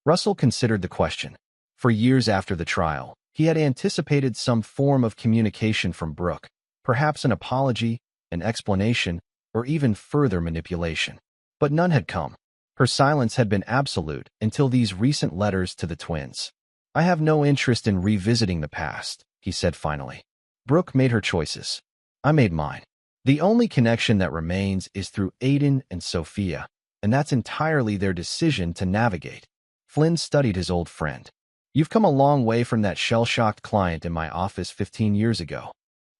Russell considered the question. For years after the trial, he had anticipated some form of communication from Brooke, perhaps an apology, an explanation, or even further manipulation. But none had come. Her silence had been absolute until these recent letters to the twins. I have no interest in revisiting the past, he said finally. Brooke made her choices. I made mine. The only connection that remains is through Aiden and Sophia, and that's entirely their decision to navigate. Flynn studied his old friend. You've come a long way from that shell-shocked client in my office 15 years ago.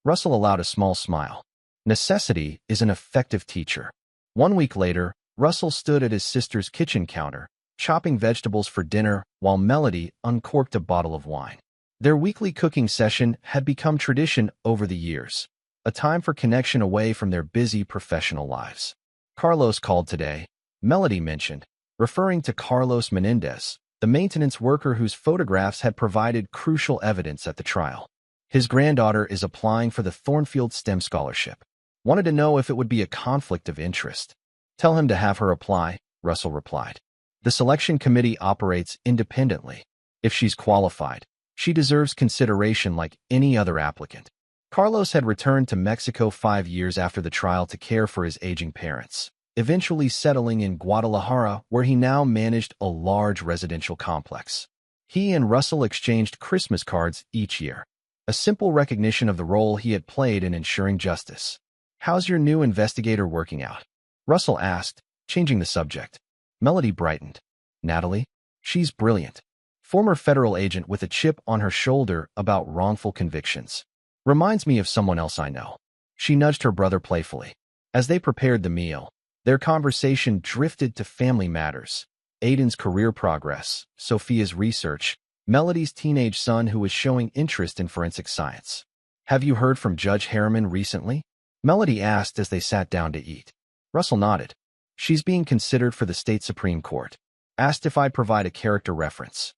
Russell allowed a small smile. Necessity is an effective teacher. 1 week later, Russell stood at his sister's kitchen counter, chopping vegetables for dinner while Melody uncorked a bottle of wine. Their weekly cooking session had become tradition over the years, a time for connection away from their busy professional lives. Carlos called today, Melody mentioned, referring to Carlos Menendez, the maintenance worker whose photographs had provided crucial evidence at the trial. His granddaughter is applying for the Thornfield STEM scholarship. Wanted to know if it would be a conflict of interest. Tell him to have her apply, Russell replied. The selection committee operates independently. If she's qualified, she deserves consideration like any other applicant. Carlos had returned to Mexico 5 years after the trial to care for his aging parents, eventually settling in Guadalajara, where he now managed a large residential complex. He and Russell exchanged Christmas cards each year, a simple recognition of the role he had played in ensuring justice. How's your new investigator working out? Russell asked, changing the subject. Melody brightened. Natalie? She's brilliant. Former federal agent with a chip on her shoulder about wrongful convictions. Reminds me of someone else I know. She nudged her brother playfully. As they prepared the meal, their conversation drifted to family matters. Aiden's career progress, Sophia's research, Melody's teenage son who was showing interest in forensic science. Have you heard from Judge Harriman recently? Melody asked as they sat down to eat. Russell nodded. She's being considered for the state Supreme Court. Asked if I'd provide a character reference.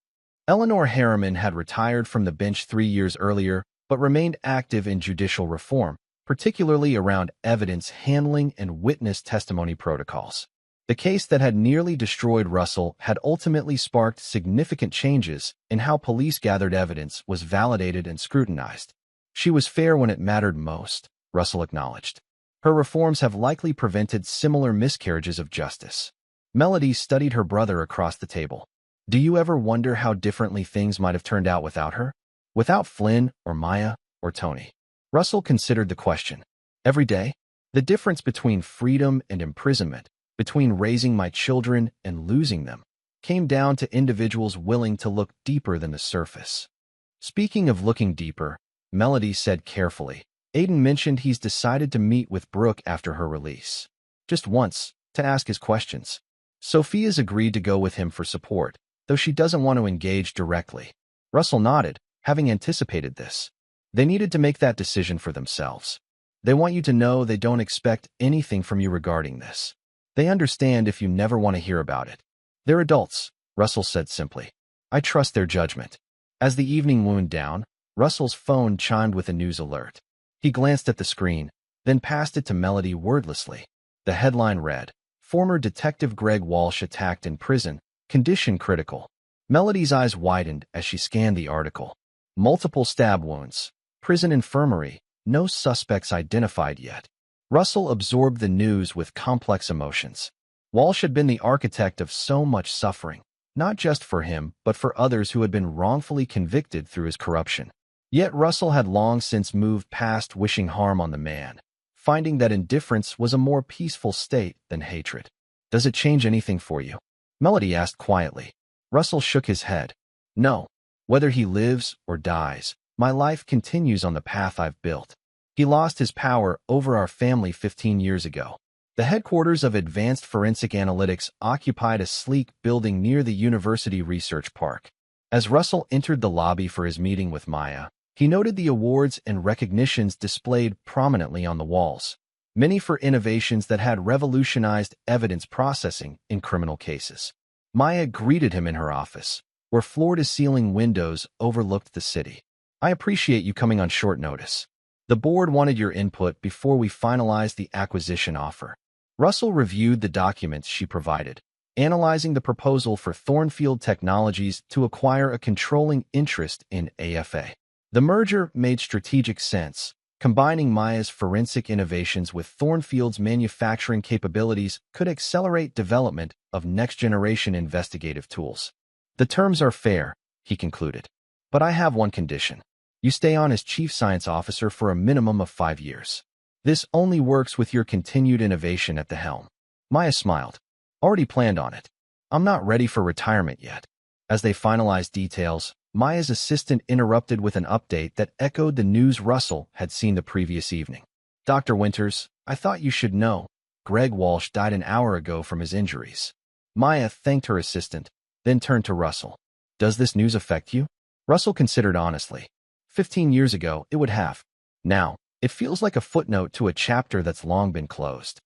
Eleanor Harriman had retired from the bench 3 years earlier, but remained active in judicial reform, particularly around evidence handling and witness testimony protocols. The case that had nearly destroyed Russell had ultimately sparked significant changes in how police gathered evidence was validated and scrutinized. She was fair when it mattered most, Russell acknowledged. Her reforms have likely prevented similar miscarriages of justice. Melody studied her brother across the table. Do you ever wonder how differently things might have turned out without her? Without Flynn or Maya or Tony? Russell considered the question. Every day? The difference between freedom and imprisonment, between raising my children and losing them, came down to individuals willing to look deeper than the surface. Speaking of looking deeper, Melody said carefully, Aiden mentioned he's decided to meet with Brooke after her release. Just once, to ask his questions. Sophia's agreed to go with him for support, though she doesn't want to engage directly. Russell nodded, having anticipated this. They needed to make that decision for themselves. They want you to know they don't expect anything from you regarding this. They understand if you never want to hear about it. They're adults, Russell said simply. I trust their judgment. As the evening wound down, Russell's phone chimed with a news alert. He glanced at the screen, then passed it to Melody wordlessly. The headline read, Former Detective Greg Walsh attacked in prison, condition critical. Melody's eyes widened as she scanned the article. Multiple stab wounds. Prison infirmary. No suspects identified yet. Russell absorbed the news with complex emotions. Walsh had been the architect of so much suffering, not just for him, but for others who had been wrongfully convicted through his corruption. Yet Russell had long since moved past wishing harm on the man, finding that indifference was a more peaceful state than hatred. Does it change anything for you? Melody asked quietly. Russell shook his head. No. Whether he lives or dies, my life continues on the path I've built. He lost his power over our family 15 years ago. The headquarters of Advanced Forensic Analytics occupied a sleek building near the University Research Park. As Russell entered the lobby for his meeting with Maya, he noted the awards and recognitions displayed prominently on the walls, many for innovations that had revolutionized evidence processing in criminal cases. Maya greeted him in her office, where floor-to-ceiling windows overlooked the city. I appreciate you coming on short notice. The board wanted your input before we finalized the acquisition offer. Russell reviewed the documents she provided, analyzing the proposal for Thornfield Technologies to acquire a controlling interest in AFA. The merger made strategic sense. Combining Maya's forensic innovations with Thornfield's manufacturing capabilities could accelerate development of next-generation investigative tools. The terms are fair, he concluded. But I have one condition. You stay on as Chief Science Officer for a minimum of 5 years. This only works with your continued innovation at the helm. Maya smiled. Already planned on it. I'm not ready for retirement yet. As they finalized details, Maya's assistant interrupted with an update that echoed the news Russell had seen the previous evening. Dr. Winters, I thought you should know. Greg Walsh died an hour ago from his injuries. Maya thanked her assistant, then turned to Russell. Does this news affect you? Russell considered honestly. 15 years ago, it would have. Now, it feels like a footnote to a chapter that's long been closed.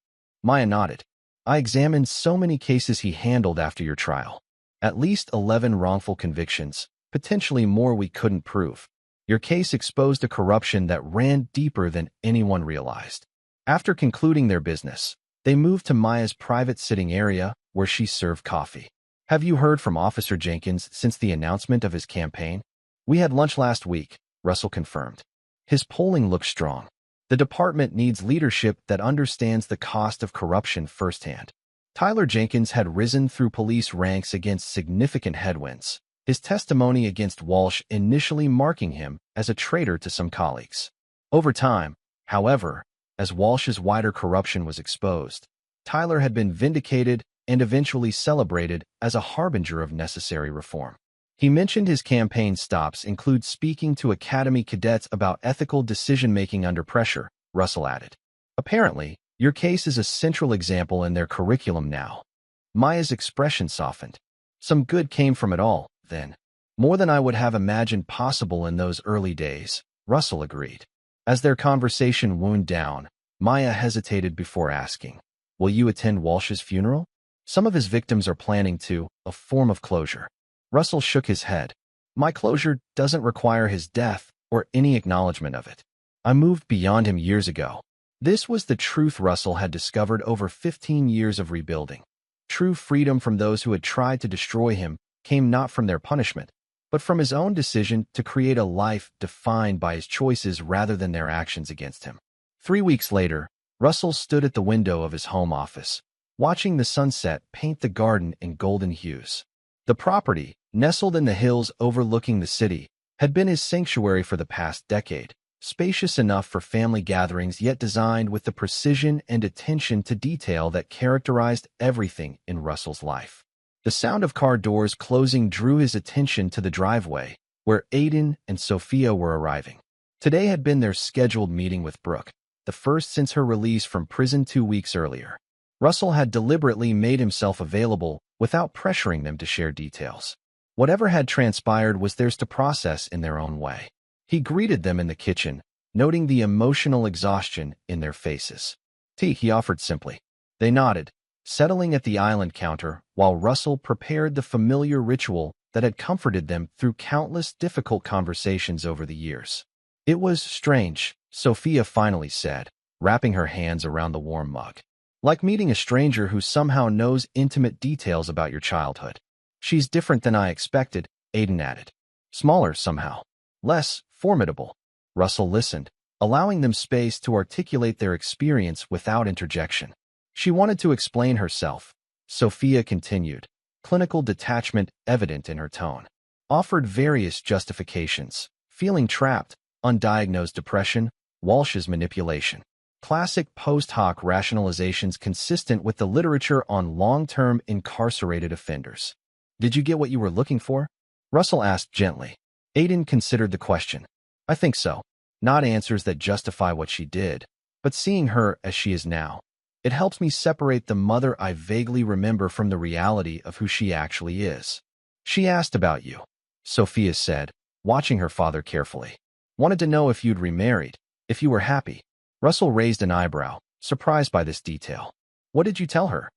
Maya nodded. I examined so many cases he handled after your trial. At least 11 wrongful convictions, potentially more we couldn't prove. Your case exposed a corruption that ran deeper than anyone realized. After concluding their business, they moved to Maya's private sitting area where she served coffee. Have you heard from Officer Jenkins since the announcement of his campaign? We had lunch last week, Russell confirmed. His polling looks strong. The department needs leadership that understands the cost of corruption firsthand. Tyler Jenkins had risen through police ranks against significant headwinds, his testimony against Walsh initially marking him as a traitor to some colleagues. Over time, however, as Walsh's wider corruption was exposed, Tyler had been vindicated and eventually celebrated as a harbinger of necessary reform. He mentioned his campaign stops include speaking to Academy cadets about ethical decision-making under pressure, Russell added. Apparently, your case is a central example in their curriculum now. Maya's expression softened. Some good came from it all, then. More than I would have imagined possible in those early days, Russell agreed. As their conversation wound down, Maya hesitated before asking, will you attend Walsh's funeral? Some of his victims are planning to, a form of closure. Russell shook his head. My closure doesn't require his death or any acknowledgement of it. I moved beyond him years ago. This was the truth Russell had discovered over 15 years of rebuilding. True freedom from those who had tried to destroy him came not from their punishment, but from his own decision to create a life defined by his choices rather than their actions against him. 3 weeks later, Russell stood at the window of his home office, watching the sunset paint the garden in golden hues. The property, nestled in the hills overlooking the city, had been his sanctuary for the past decade, spacious enough for family gatherings yet designed with the precision and attention to detail that characterized everything in Russell's life. The sound of car doors closing drew his attention to the driveway, where Aiden and Sophia were arriving. Today had been their scheduled meeting with Brooke, the first since her release from prison 2 weeks earlier. Russell had deliberately made himself available without pressuring them to share details. Whatever had transpired was theirs to process in their own way. He greeted them in the kitchen, noting the emotional exhaustion in their faces. Tea, he offered simply. They nodded, settling at the island counter while Russell prepared the familiar ritual that had comforted them through countless difficult conversations over the years. It was strange, Sophia finally said, wrapping her hands around the warm mug. Like meeting a stranger who somehow knows intimate details about your childhood. She's different than I expected, Aiden added. Smaller somehow. Less formidable. Russell listened, allowing them space to articulate their experience without interjection. She wanted to explain herself. Sophia continued, clinical detachment evident in her tone. Offered various justifications, Feeling trapped, undiagnosed depression, Walsh's manipulation. Classic post hoc rationalizations consistent with the literature on long-term incarcerated offenders. Did you get what you were looking for? Russell asked gently. Aiden considered the question. I think so. Not answers that justify what she did, but seeing her as she is now. It helps me separate the mother I vaguely remember from the reality of who she actually is. She asked about you, Sophia said, watching her father carefully. Wanted to know if you'd remarried, if you were happy. Russell raised an eyebrow, surprised by this detail. What did you tell her?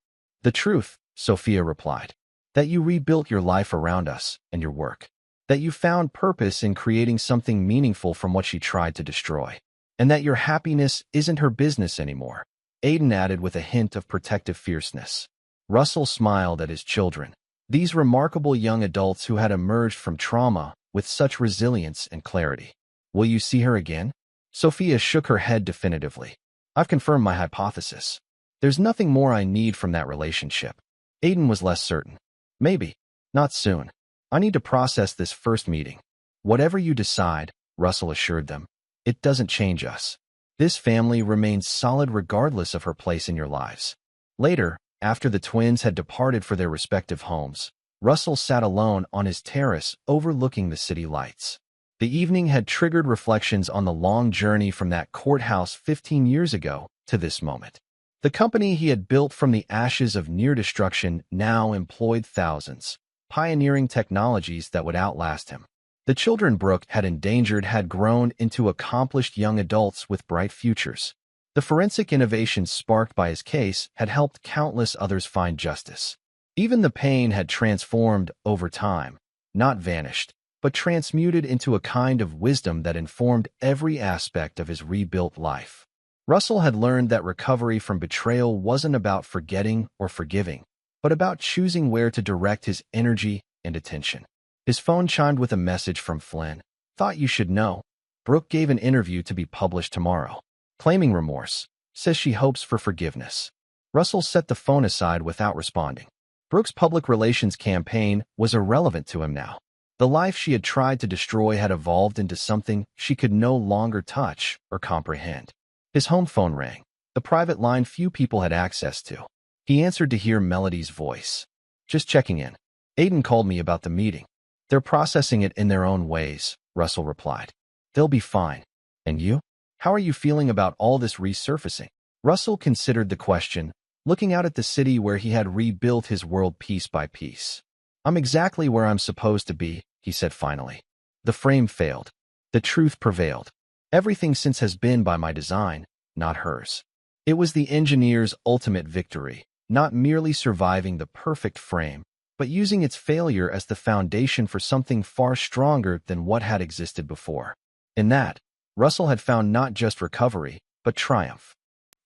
The truth, Sophia replied. That you rebuilt your life around us and your work. That you found purpose in creating something meaningful from what she tried to destroy. And that your happiness isn't her business anymore. Aiden added with a hint of protective fierceness. Russell smiled at his children. These remarkable young adults who had emerged from trauma with such resilience and clarity. Will you see her again? Sophia shook her head definitively. I've confirmed my hypothesis. There's nothing more I need from that relationship. Aiden was less certain. Maybe. Not soon. I need to process this first meeting. Whatever you decide, Russell assured them, it doesn't change us. This family remains solid regardless of her place in your lives. Later, after the twins had departed for their respective homes, Russell sat alone on his terrace overlooking the city lights. The evening had triggered reflections on the long journey from that courthouse 15 years ago to this moment. The company he had built from the ashes of near destruction now employed thousands, pioneering technologies that would outlast him. The children Brooke had endangered had grown into accomplished young adults with bright futures. The forensic innovations sparked by his case had helped countless others find justice. Even the pain had transformed over time, not vanished, but transmuted into a kind of wisdom that informed every aspect of his rebuilt life. Russell had learned that recovery from betrayal wasn't about forgetting or forgiving, but about choosing where to direct his energy and attention. His phone chimed with a message from Flynn. Thought you should know. Brooke gave an interview to be published tomorrow. Claiming remorse, says she hopes for forgiveness. Russell set the phone aside without responding. Brooke's public relations campaign was irrelevant to him now. The life she had tried to destroy had evolved into something she could no longer touch or comprehend. His home phone rang, the private line few people had access to. He answered to hear Melody's voice. Just checking in. Aiden called me about the meeting. They're processing it in their own ways, Russell replied. They'll be fine. And you? How are you feeling about all this resurfacing? Russell considered the question, looking out at the city where he had rebuilt his world piece by piece. I'm exactly where I'm supposed to be, he said finally. The frame failed. The truth prevailed. Everything since has been by my design, not hers. It was the engineer's ultimate victory, not merely surviving the perfect frame, but using its failure as the foundation for something far stronger than what had existed before. In that, Russell had found not just recovery, but triumph.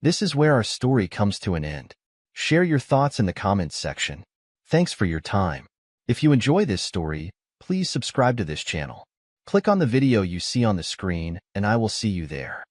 This is where our story comes to an end. Share your thoughts in the comments section. Thanks for your time. If you enjoy this story, please subscribe to this channel. Click on the video you see on the screen, and I will see you there.